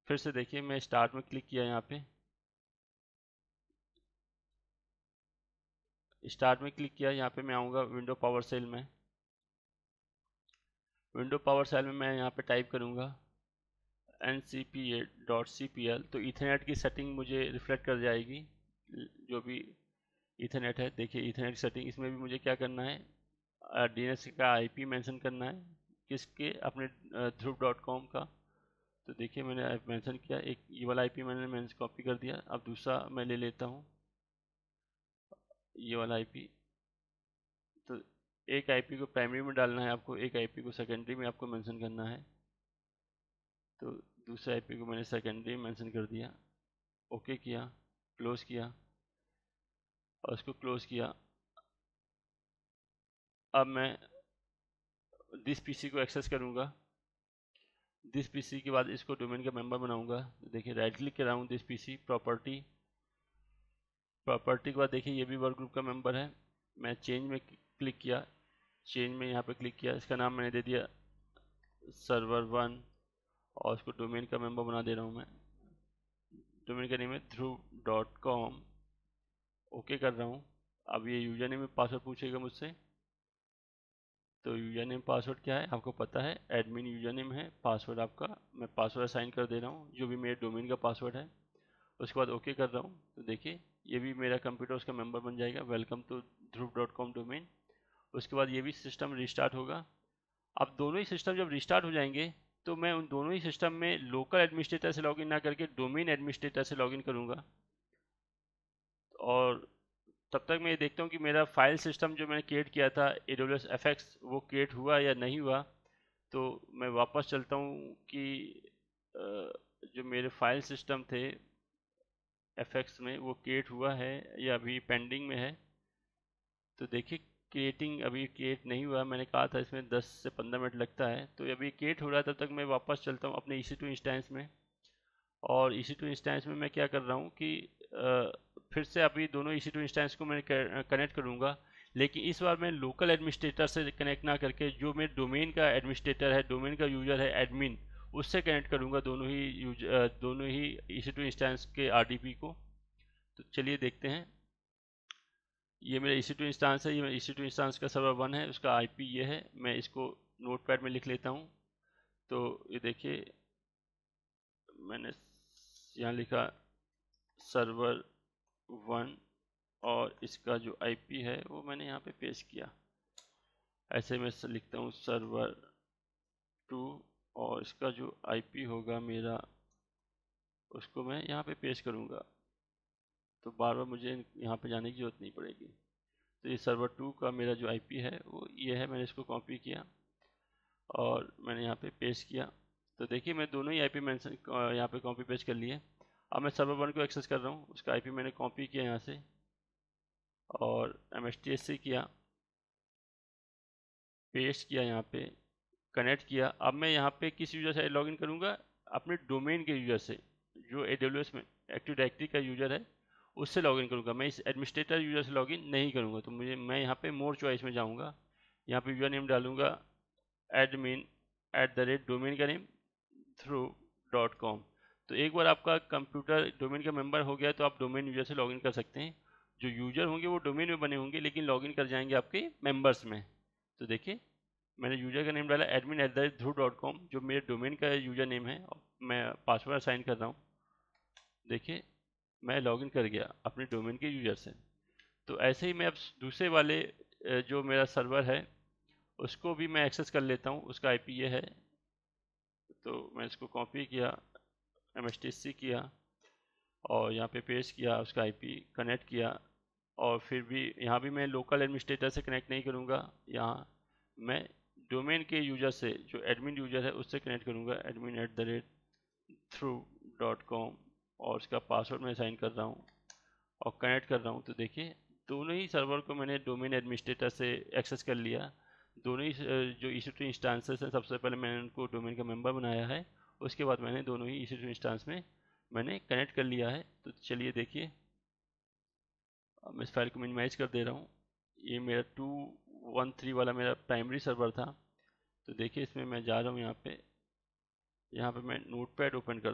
फिर से देखिए मैं स्टार्ट में क्लिक किया, यहाँ पे स्टार्ट में क्लिक किया, यहाँ पे मैं आऊँगा विंडो पावर सेल में। विंडो पावर सेल में मैं यहाँ पे टाइप करूँगा ncpa.cpl, तो ईथरनेट की सेटिंग मुझे रिफ्लेक्ट कर जाएगी, जो भी ईथरनेट है। देखिए ईथरनेट की सेटिंग, इसमें भी मुझे क्या करना है, DNS का IP मेंशन करना है, किसके, अपने ध्रुव.com का। तो देखिए मैंने मेंशन किया, एक ये वाला IP मैंने कॉपी कर दिया। अब दूसरा मैं ले लेता हूँ ये वाला IP। तो एक IP को प्राइमरी में डालना है आपको, एक IP को सेकेंडरी में आपको मेंशन करना है। तो दूसरे IP को मैंने सेकेंडरी में मेंशन कर दिया, ओके किया, क्लोज किया और उसको क्लोज किया। अब मैं दिस PC को एक्सेस करूँगा। दिस PC के बाद इसको डोमेन का मेंबर बनाऊंगा। तो देखिए राइट क्लिक कर रहा हूँ, दिस PC प्रॉपर्टी, प्रॉपर्टी के बाद देखिए ये भी वर्क ग्रुप का मेंबर है। मैं चेंज में क्लिक किया, चेंज में यहाँ पे क्लिक किया, इसका नाम मैंने दे दिया सर्वर1 और उसको डोमेन का मेंबर बना दे रहा हूँ मैं। डोमेन का नेम है ध्रुव.com, ओके कर रहा हूँ। अब ये यूजर नेम पासवर्ड पूछेगा मुझसे। तो यूजर नेम पासवर्ड क्या है आपको पता है, एडमिन यूजर नेम है, पासवर्ड आपका मैं पासवर्ड असाइन कर दे रहा हूँ जो भी मेरे डोमेन का पासवर्ड है। उसके बाद ओके कर रहा हूँ। तो देखिए ये भी मेरा कंप्यूटर उसका मेंबर बन जाएगा, वेलकम टू ध्रुव.com डोमेन। उसके बाद ये भी सिस्टम रिस्टार्ट होगा। अब दोनों ही सिस्टम जब रिस्टार्ट हो जाएंगे तो मैं उन दोनों ही सिस्टम में लोकल एडमिनिस्ट्रेटर से लॉगिन ना करके डोमेन एडमिनिस्ट्रेटर से लॉगिन करूँगा। और तब तक मैं ये देखता हूँ कि मेरा फाइल सिस्टम जो मैंने क्रिएट किया था AWS FX, वो क्रिएट हुआ या नहीं हुआ। तो मैं वापस चलता हूँ कि जो मेरे फाइल सिस्टम थे FX में, वो क्रिएट हुआ है या अभी पेंडिंग में है। तो देखिए क्रिएटिंग अभी क्रिएट नहीं हुआ, मैंने कहा था इसमें 10 से 15 मिनट लगता है। तो अभी क्रिएट हो रहा है, तब तक मैं वापस चलता हूँ अपने EC2 इंस्टेंस में। और EC2 इंस्टेंस में मैं क्या कर रहा हूँ कि फिर से अभी दोनों EC2 इंस्टेंस को मैं कनेक्ट करूँगा, लेकिन इस बार मैं लोकल एडमिनिस्ट्रेटर से कनेक्ट ना करके जो मेरे डोमेन का एडमिनिस्ट्रेटर है, डोमेन का यूजर है एडमिन, उससे कनेक्ट करूँगा दोनों ही EC2 इंस्टेंस के RDP को। तो चलिए देखते हैं। ये मेरा EC2 इंस्टेंस है, ये मेरा EC2 इंस्टेंस का सर्वर 1 है, उसका IP ये है। मैं इसको नोटपैड में लिख लेता हूँ। तो ये देखिए मैंने यहाँ लिखा सर्वर1 और इसका जो IP है वो मैंने यहाँ पे पेश किया। ऐसे मैं लिखता हूँ सर्वर2 और इसका जो IP होगा मेरा, उसको मैं यहाँ पे पेश करूँगा। तो बार बार मुझे यहाँ पे जाने की जरूरत नहीं पड़ेगी। तो ये सर्वर2 का मेरा जो IP है वो ये है, मैंने इसको कॉपी किया और मैंने यहाँ पे पेश किया। तो देखिए मैं दोनों ही IP मेंशन यहाँ पे कॉपी पेस्ट कर लिए। अब मैं सर्वर1 को एक्सेस कर रहा हूँ, उसका IP मैंने कॉपी किया यहाँ से और MSTSC किया, पेस्ट किया, यहाँ पे कनेक्ट किया। अब मैं यहाँ पे किस यूज़र से लॉगिन करूँगा, अपने डोमेन के यूज़र से, जो AWS में एक्टिव डायरेक्टरी का यूज़र है उससे लॉगिन करूँगा। मैं इस एडमिनिस्ट्रेटर यूज़र से लॉगिन नहीं करूँगा। तो मैं यहाँ पे मोर चॉइस में जाऊँगा, यहाँ पे यूज़र नेम डालूँगा admin डोमेन का नेम ध्रुव.com। तो एक बार आपका कंप्यूटर डोमेन का मेंबर हो गया तो आप डोमेन यूज़र से लॉगिन कर सकते हैं। जो यूज़र होंगे वो डोमेन में बने होंगे लेकिन लॉगिन कर जाएंगे आपके मेंबर्स में। तो देखिए मैंने यूज़र का नेम डाला admin@dhruv.com, जो मेरे डोमेन का यूज़र नेम है। मैं पासवर्ड असाइन कर रहा हूँ। देखिए मैं लॉगिन कर गया अपने डोमेन के यूज़र से। तो ऐसे ही मैं अब दूसरे वाले जो मेरा सर्वर है उसको भी मैं एक्सेस कर लेता हूँ। उसका IP ये है। तो मैं इसको कॉपी किया, MSTSC किया और यहाँ पे पेस्ट किया, उसका IP कनेक्ट किया। और फिर भी यहाँ भी मैं लोकल एडमिनिस्ट्रेटर से कनेक्ट नहीं करूँगा, यहाँ मैं डोमेन के यूज़र से, जो एडमिन यूज़र है उससे कनेक्ट करूँगा, admin@through.com और उसका पासवर्ड मैं असाइन कर रहा हूँ और कनेक्ट कर रहा हूँ। तो देखिए दोनों ही सर्वर को मैंने डोमेन एडमिनिस्ट्रेटर से एक्सेस कर लिया। दोनों ही जो EC2 इंस्टांसेस हैं, सबसे पहले मैंने उनको डोमेन का मेंबर बनाया है, उसके बाद मैंने दोनों ही EC2 इंस्टांस में मैंने कनेक्ट कर लिया है। तो चलिए देखिए, अब मैं इस फाइल को मिनिमाइज कर दे रहा हूँ। ये मेरा 213 वाला मेरा प्राइमरी सर्वर था। तो देखिए इसमें मैं जा रहा हूँ, यहाँ पे मैं नोटपैड ओपन कर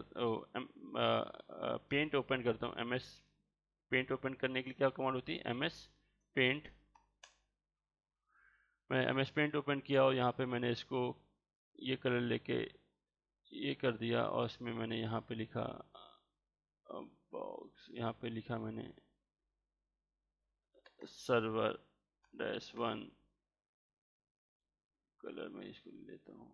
पेंट ओपन करता हूँ। MS पेंट ओपन करने के लिए क्या कमांड होती है, MS पेंट। मैं MS पेंट ओपन किया और यहाँ पे मैंने इसको ये कलर लेके ये कर दिया और इसमें मैंने यहाँ पे लिखा बॉक्स, यहाँ पे लिखा मैंने सर्वर -1 कलर में इसको लेता हूँ।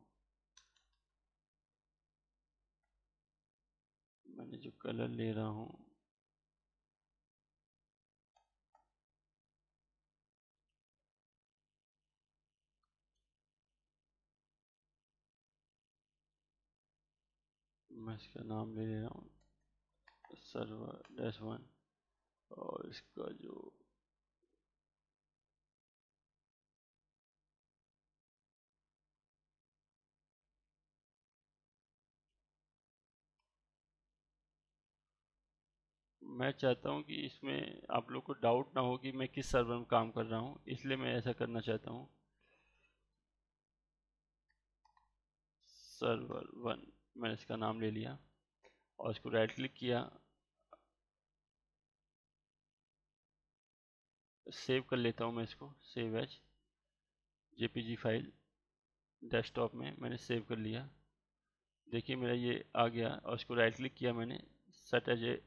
मैंने जो कलर ले रहा हूँ मैं इसका नाम ले रहा हूँ सर्वर -1 और इसका जो मैं चाहता हूँ कि इसमें आप लोग को डाउट ना हो कि मैं किस सर्वर में काम कर रहा हूँ, इसलिए मैं ऐसा करना चाहता हूँ। सर्वर 1 मैंने इसका नाम ले लिया और इसको राइट क्लिक किया, सेव कर लेता हूँ मैं इसको, save as JPG file desktop में मैंने सेव कर लिया। देखिए मेरा ये आ गया और इसको राइट क्लिक किया मैंने, set as a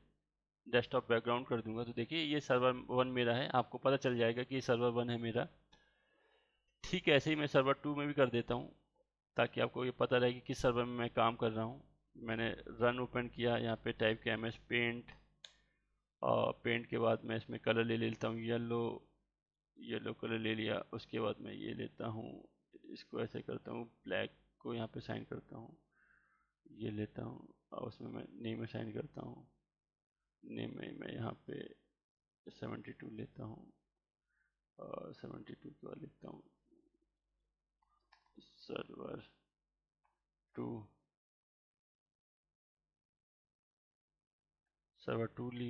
desktop background कर दूंगा। तो देखिए ये सर्वर 1 मेरा है, आपको पता चल जाएगा कि ये सर्वर 1 है मेरा। ठीक है, ऐसे ही मैं सर्वर 2 में भी कर देता हूँ ताकि आपको ये पता रहे कि किस सर्वर में मैं काम कर रहा हूँ। मैंने रन ओपन किया, यहाँ पे टाइप किया MS पेंट और पेंट के बाद मैं इसमें कलर ले लेता हूँ येलो कलर ले लिया। उसके बाद मैं ये लेता हूँ, इसको ऐसे करता हूँ, ब्लैक को यहाँ पे साइन करता हूँ, ये लेता हूँ और उसमें मैं नेम में साइन करता हूँ। नेम में मैं यहाँ पे 72 लेता हूँ और 72 के बाद लिखता हूँ सर्वर 2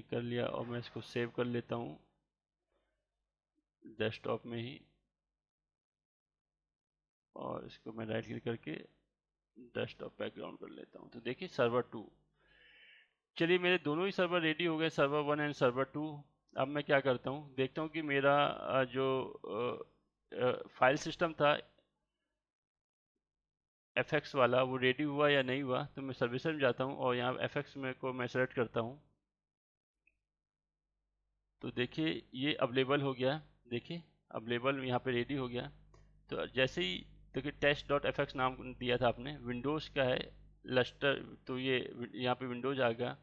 कर लिया और मैं इसको सेव कर लेता हूँ डेस्कटॉप में ही और इसको मैं राइट क्लिक करके डेस्कटॉप बैकग्राउंड कर लेता हूँ। तो देखिए सर्वर 2, चलिए मेरे दोनों ही सर्वर रेडी हो गए, सर्वर 1 एंड सर्वर 2। अब मैं क्या करता हूँ, देखता हूँ कि मेरा जो फाइल सिस्टम था FX वाला वो रेडी हुआ या नहीं हुआ। तो मैं सर्विसेज में जाता हूँ और यहाँ FX में को मैं सेलेक्ट करता हूँ। तो देखिए ये अवेलेबल हो गया, देखिए अवेलेबल यहाँ पे रेडी हो गया। तो जैसे ही देखिए test.fx नाम दिया था आपने, विंडोज़ का है लस्टर, तो ये यहाँ पे विंडोज़ आ गया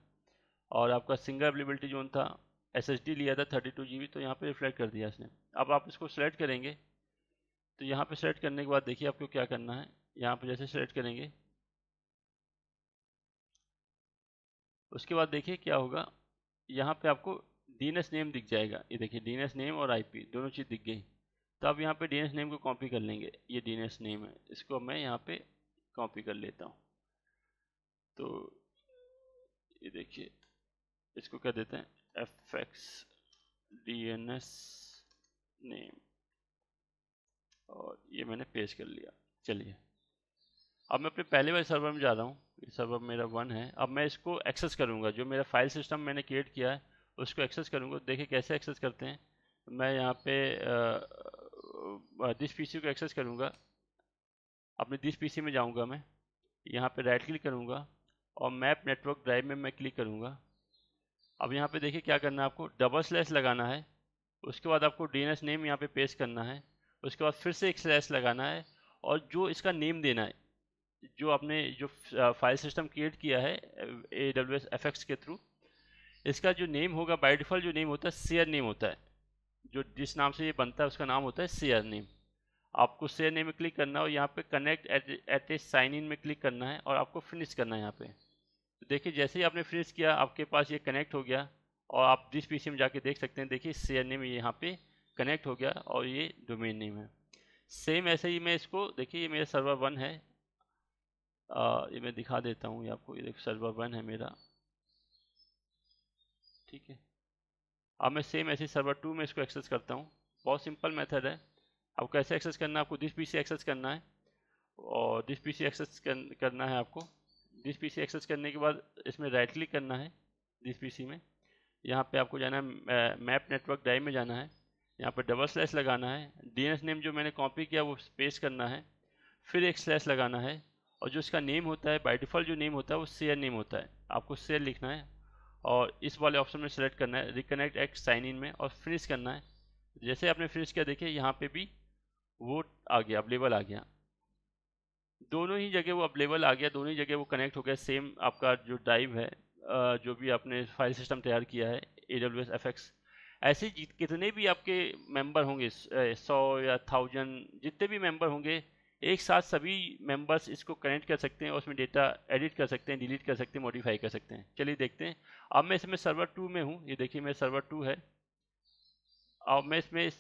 और आपका सिंगल अवेलेबिलिटी जोन था, SSD लिया था 32 GB, तो यहाँ पे रिफ्लेक्ट कर दिया इसने। अब आप इसको सेलेक्ट करेंगे तो यहाँ पे सेलेक्ट करने के बाद देखिए आपको क्या करना है। यहाँ पे जैसे सेलेक्ट करेंगे उसके बाद देखिए क्या होगा, यहाँ पे आपको DNS नेम दिख जाएगा। ये देखिए DNS नेम और IP दोनों चीज़ दिख गई। तो अब यहाँ पे DNS नेम को कॉपी कर लेंगे, ये DNS नेम है, इसको मैं यहाँ पे कॉपी कर लेता हूँ। तो ये देखिए इसको क्या देते हैं FX DNS नेम और ये मैंने पेस्ट कर लिया। चलिए अब मैं अपने पहले वाले सर्वर में जा रहा हूँ, ये सर्वर मेरा 1 है। अब मैं इसको एक्सेस करूँगा, जो मेरा फाइल सिस्टम मैंने क्रिएट किया है उसको एक्सेस करूँगा। देखिए कैसे एक्सेस करते हैं। मैं यहाँ पे दिस PC को एक्सेस करूँगा, अपने दिस PC में जाऊँगा, मैं यहाँ पे राइट क्लिक करूँगा और मैप नेटवर्क ड्राइव में मैं क्लिक करूँगा। अब यहाँ पे देखिए क्या करना है, आपको डबल स्लैश लगाना है, उसके बाद आपको DNS नेम यहाँ पे पेस्ट करना है, उसके बाद फिर से एक स्लैश लगाना है और जो इसका नेम देना है, जो आपने जो फाइल सिस्टम क्रिएट किया है AWS FX के थ्रू, इसका जो नेम होगा बाय डिफ़ॉल्ट जो नेम होता है शेयर नेम होता है, जो जिस नाम से ये बनता है उसका नाम होता है शेयर नेम। आपको शेयर नेम में क्लिक करना है और यहाँ पे connect at a sign in में क्लिक करना है और आपको फिनिश करना है यहाँ पे। तो देखिए जैसे ही आपने फिनिश किया आपके पास ये कनेक्ट हो गया और आप जिस PC में जाके देख सकते हैं, देखिए शेयर नेम यहाँ पे कनेक्ट हो गया और ये डोमेन नेम है। सेम ऐसे ही मैं इसको, देखिए ये मेरा सर्वर 1 है, ये मैं दिखा देता हूँ ये आपको, ये देखो सर्वर 1 है मेरा, ठीक है। अब मैं सेम ऐसे सर्वर 2 में इसको एक्सेस करता हूँ। बहुत सिंपल मेथड है। अब कैसे एक्सेस करना है, आपको दिस PC एक्सेस करना है और दिस PC एक्सेस करना है आपको। दिस PC एक्सेस करने के बाद इसमें राइट क्लिक करना है दिस PC में, यहाँ पे आपको जाना है मैप नेटवर्क ड्राइव में जाना है, यहाँ पे डबल स्लैश लगाना है, DNS नेम जो मैंने कॉपी किया वो पेस्ट करना है, फिर एक स्लैश लगाना है और जो इसका नेम होता है बाय डिफ़ॉल्ट जो नेम होता है वो शेयर नेम होता है, आपको शेयर लिखना है और इस वाले ऑप्शन में सेलेक्ट करना है रिकनेक्ट एक्स साइन इन में और फिनिश करना है। जैसे आपने फिनिश किया देखिए यहाँ पे भी वो आ गया, अवेलेबल आ गया, दोनों ही जगह वो अवेलेबल आ गया, दोनों ही जगह वो कनेक्ट हो गया। सेम आपका जो ड्राइव है जो भी आपने फाइल सिस्टम तैयार किया है AWS FX, ऐसे कितने भी आपके मेंबर होंगे 100 या 1000 जितने भी मेंबर होंगे एक साथ सभी मेंबर्स इसको कनेक्ट कर सकते हैं और उसमें डेटा एडिट कर सकते हैं, डिलीट कर सकते हैं, मॉडिफाई कर सकते हैं। चलिए देखते हैं। अब मैं इसमें सर्वर 2 में हूँ, ये देखिए मेरा सर्वर 2 है। अब मैं इसमें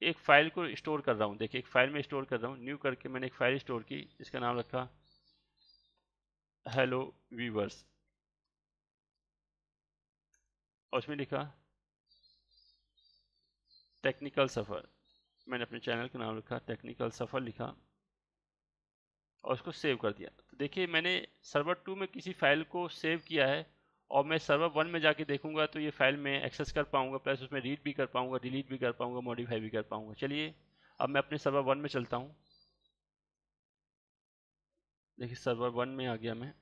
एक फाइल को स्टोर कर रहा हूँ, देखिए एक फाइल में स्टोर कर रहा हूँ, न्यू करके मैंने एक फाइल स्टोर की, इसका नाम रखा हेलो वीवर्स और उसमें लिखा टेक्निकल सफ़र, मैंने अपने चैनल का नाम रखा टेक्निकल सफ़र लिखा और उसको सेव कर दिया। तो देखिए मैंने सर्वर 2 में किसी फाइल को सेव किया है और मैं सर्वर 1 में जाके देखूंगा तो ये फाइल में एक्सेस कर पाऊंगा, प्लस उसमें रीड भी कर पाऊंगा, डिलीट भी कर पाऊंगा, मॉडिफाई भी कर पाऊंगा। चलिए अब मैं अपने सर्वर 1 में चलता हूँ। देखिए सर्वर 1 में आ गया मैं,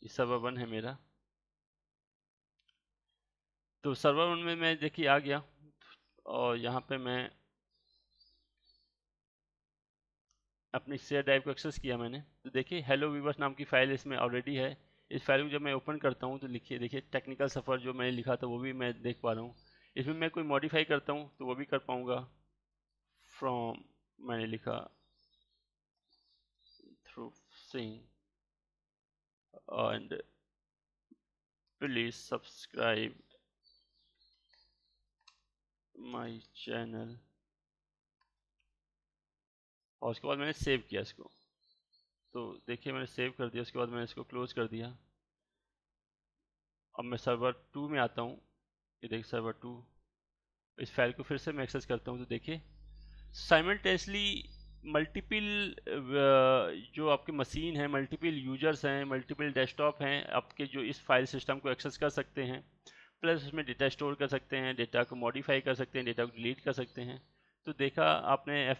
ये सर्वर 1 है मेरा। तो सर्वर 1 में मैं देखिए आ गया और यहाँ पे मैं अपनी शेयर ड्राइव को एक्सेस किया मैंने। तो देखिए हेलो वीवर्स नाम की फ़ाइल इसमें ऑलरेडी है। इस फाइल को जब मैं ओपन करता हूँ तो लिखिए देखिए टेक्निकल सफ़र जो मैंने लिखा था वो भी मैं देख पा रहा हूँ। इसमें मैं कोई मॉडिफाई करता हूँ तो वो भी कर पाऊँगा। फ्रॉम मैंने लिखा through sing and please subscribe my channel और उसके बाद मैंने सेव किया इसको। तो देखिए मैंने सेव कर दिया, उसके बाद मैंने इसको क्लोज कर दिया। अब मैं सर्वर 2 में आता हूँ, ये देखिए सर्वर 2, इस फाइल को फिर से मैं एक्सेस करता हूँ तो देखिए साइमल्टेनियसली मल्टीपल जो आपके मशीन हैं, मल्टीपल यूजर्स हैं, मल्टीपल डेस्कटॉप हैं आपके जो इस फाइल सिस्टम को एक्सेस कर सकते हैं, प्लस उसमें डेटा स्टोर कर सकते हैं, डेटा को मॉडिफाई कर सकते हैं, डेटा को डिलीट कर सकते हैं। तो देखा आपने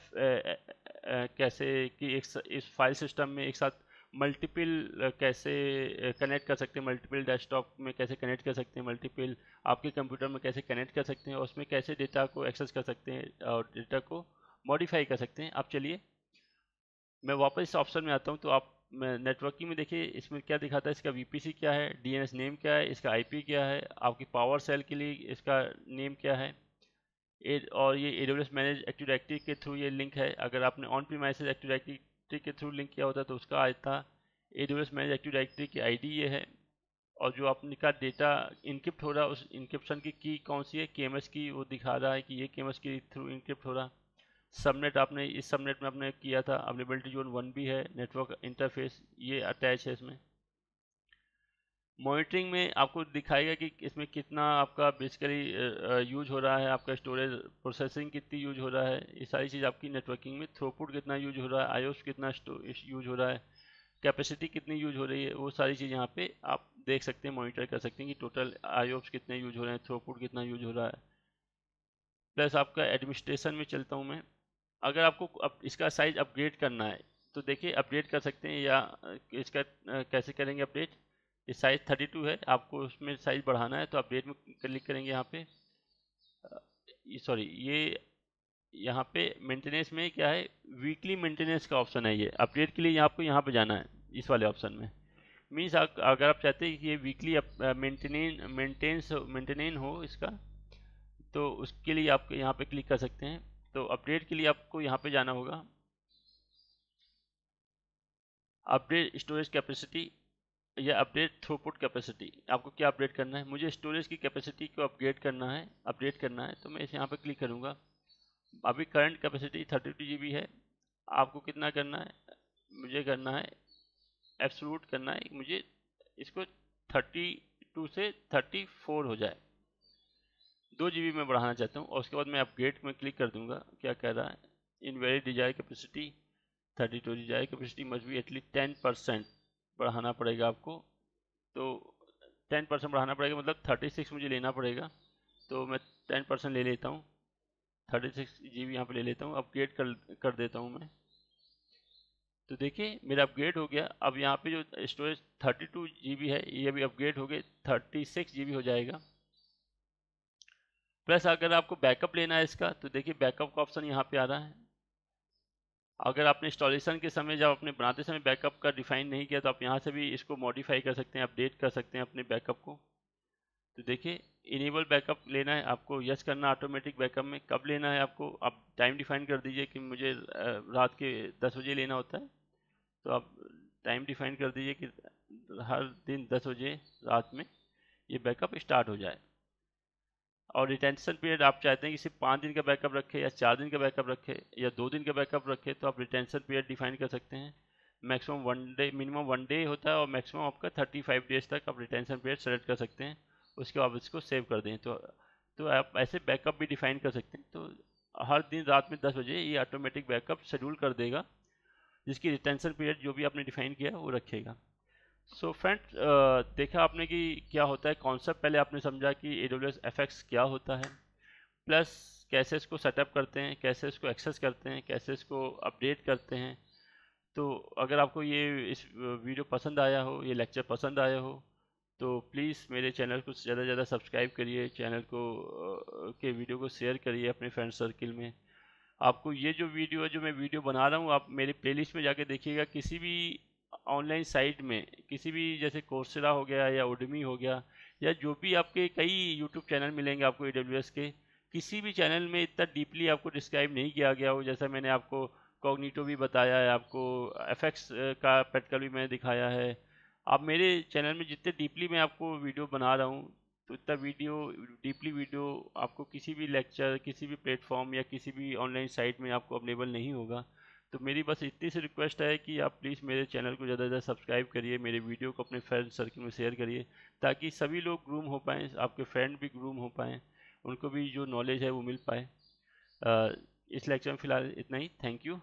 कैसे कि इस फाइल सिस्टम में एक साथ मल्टीपल कैसे कनेक्ट कर सकते हैं, मल्टीपल डेस्कटॉप में कैसे कनेक्ट कर सकते हैं, मल्टीपल आपके कंप्यूटर में कैसे कनेक्ट कर सकते हैं और उसमें कैसे डेटा को एक्सेस कर सकते हैं और डेटा को मॉडिफाई कर सकते हैं। अब चलिए मैं वापस इस ऑप्शन में आता हूँ। तो आप नेटवर्किंग में देखिए इसमें क्या दिखाता है, इसका VPC क्या है, DNS नेम क्या है, इसका IP क्या है, आपकी पावर सेल के लिए इसका नेम क्या है, और ये AWS मैनेज एक्टिव डायरेक्टरी के थ्रू ये लिंक है। अगर आपने ऑन प्रीमाइसेस एक्टिव डायरेक्टरी के थ्रू लिंक किया होता तो उसका आया था। AWS मैनेज एक्टिव डायरेक्टरी की ID ये है और जो आपने का डेटा इनक्रिप्ट हो रहा है उस इनक्रिप्शन की कौन सी है, KMS की, वो दिखा रहा है कि ये KMS के थ्रू इनक्रिप्ट हो रहा। सबनेट आपने इस सबनेट में आपने किया था, अवेलेबिलिटी जोन 1 भी है, नेटवर्क इंटरफेस ये अटैच है इसमें। मॉनिटरिंग में आपको दिखाएगा कि इसमें कितना आपका बेसिकली यूज हो रहा है, आपका स्टोरेज प्रोसेसिंग कितनी यूज हो रहा है, ये सारी चीज़ आपकी नेटवर्किंग में, थ्रूपुट कितना यूज हो रहा है, आईओस कितना यूज हो रहा है, कैपेसिटी कितनी यूज हो रही है, वो सारी चीज़ यहाँ पे आप देख सकते हैं, मॉनिटर कर सकते हैं कि टोटल आईओस कितने यूज हो रहे हैं, थ्रूपुट कितना यूज हो रहा है। प्लस आपका एडमिनिस्ट्रेशन में चलता हूँ मैं। अगर आपको अब इसका साइज अपग्रेड करना है तो देखिए अपडेट कर सकते हैं, या इसका कैसे करेंगे अपडेट। ये साइज 32 है, आपको उसमें साइज बढ़ाना है तो अपडेट में क्लिक करेंगे यहाँ पे। सॉरी ये यहाँ पे मेंटेनेंस में क्या है, वीकली मेंटेनेंस का ऑप्शन है, ये अपडेट के लिए आपको यहाँ पे जाना है इस वाले ऑप्शन में। मीन्स अगर आप चाहते हैं कि ये वीकली मेंटेनेन हो इसका, तो उसके लिए आप यहाँ पे क्लिक कर सकते हैं। तो अपडेट के लिए आपको यहाँ पे जाना होगा, अपडेट स्टोरेज कैपेसिटी या अपडेट थ्रूपुट कैपेसिटी। आपको क्या अपडेट करना है, मुझे स्टोरेज की कैपेसिटी को अपग्रेड करना है, अपडेट करना है, तो मैं इस यहाँ पे क्लिक करूँगा। अभी करंट कैपेसिटी 32 GB है, आपको कितना करना है, मुझे करना है एब्सोल्यूट करना है, मुझे इसको 32 से 34 हो जाए, 2 GB में बढ़ाना चाहता हूँ। और उसके बाद मैं अपग्रेड में क्लिक कर दूंगा। क्या कह रहा है, in very desire capacity 32 desire capacity must be at least 10% बढ़ाना पड़ेगा आपको। तो 10% बढ़ाना पड़ेगा, मतलब 36 मुझे लेना पड़ेगा, तो मैं 10% ले लेता हूँ, 36 GB यहाँ पे ले लेता हूँ, अपग्रेड कर देता हूँ मैं। तो देखिए मेरा अपग्रेड हो गया। अब यहाँ पे जो स्टोरेज 32 GB है ये भी अपग्रेड हो गए 36 GB हो जाएगा। प्लस अगर आपको बैकअप लेना है इसका तो देखिए बैकअप का ऑप्शन यहाँ पे आ रहा है। अगर आपने इंस्टॉलेशन के समय जब आपने बनाते समय बैकअप का डिफाइन नहीं किया तो आप यहाँ से भी इसको मॉडिफाई कर सकते हैं, अपडेट कर सकते हैं अपने बैकअप को। तो देखिए इनेबल बैकअप लेना है आपको, यस करना ऑटोमेटिक बैकअप में। कब लेना है आपको, आप टाइम डिफाइन कर दीजिए कि मुझे रात के 10 बजे लेना होता है, तो आप टाइम डिफाइन कर दीजिए कि हर दिन 10 बजे रात में ये बैकअप स्टार्ट हो जाए। और रिटेंशन पीरियड आप चाहते हैं कि सिर्फ 5 दिन का बैकअप रखे या 4 दिन का बैकअप रखे या 2 दिन का बैकअप रखे, तो आप रिटेंशन पीरियड डिफाइन कर सकते हैं। मैक्सिमम 1 डे, मिनिमम 1 डे होता है और मैक्सिमम आपका 35 डेज तक आप रिटेंशन पीरियड सेलेक्ट कर सकते हैं। उसके बाद इसको सेव कर दें तो आप ऐसे बैकअप भी डिफाइन कर सकते हैं। तो हर दिन रात में 10 बजे ये ऑटोमेटिक बैकअप शेड्यूल कर देगा, जिसकी रिटेंशन पीरियड जो भी आपने डिफाइन किया वो रखेगा। सो फ्रेंड्स, देखा आपने कि क्या होता है कॉन्सेप्ट, पहले आपने समझा कि AWS FX क्या होता है, प्लस कैसे इसको सेटअप करते हैं, कैसे इसको एक्सेस करते हैं, कैसे इसको अपडेट करते हैं। तो अगर आपको ये इस वीडियो पसंद आया हो, ये लेक्चर पसंद आया हो, तो प्लीज़ मेरे चैनल को ज़्यादा से ज़्यादा सब्सक्राइब करिए, चैनल को के वीडियो को शेयर करिए अपने फ्रेंड सर्किल में। आपको ये जो वीडियो है, जो मैं वीडियो बना रहा हूँ, आप मेरे प्लेलिस्ट में जाके देखिएगा। किसी भी ऑनलाइन साइट में, किसी भी जैसे कोर्सेरा हो गया या उडमी हो गया या जो भी आपके कई यूट्यूब चैनल मिलेंगे आपको AWS के, किसी भी चैनल में इतना डीपली आपको डिस्क्राइब नहीं किया गया हो। जैसा मैंने आपको कॉग्निटो भी बताया है, आपको FX का प्रैक्टिकल भी मैंने दिखाया है। आप मेरे चैनल में जितने डीपली मैं आपको वीडियो बना रहा हूँ, तो इतना डीपली वीडियो आपको किसी भी लेक्चर, किसी भी प्लेटफॉर्म या किसी भी ऑनलाइन साइट में आपको अवेलेबल नहीं होगा। तो मेरी बस इतनी सी रिक्वेस्ट है कि आप प्लीज़ मेरे चैनल को ज़्यादा से ज़्यादा सब्सक्राइब करिए, मेरे वीडियो को अपने फ्रेंड सर्किल में शेयर करिए, ताकि सभी लोग ग्रूम हो पाएँ, आपके फ्रेंड भी ग्रूम हो पाएँ, उनको भी जो नॉलेज है वो मिल पाए। इस लेक्चर में फ़िलहाल इतना ही। Thank you.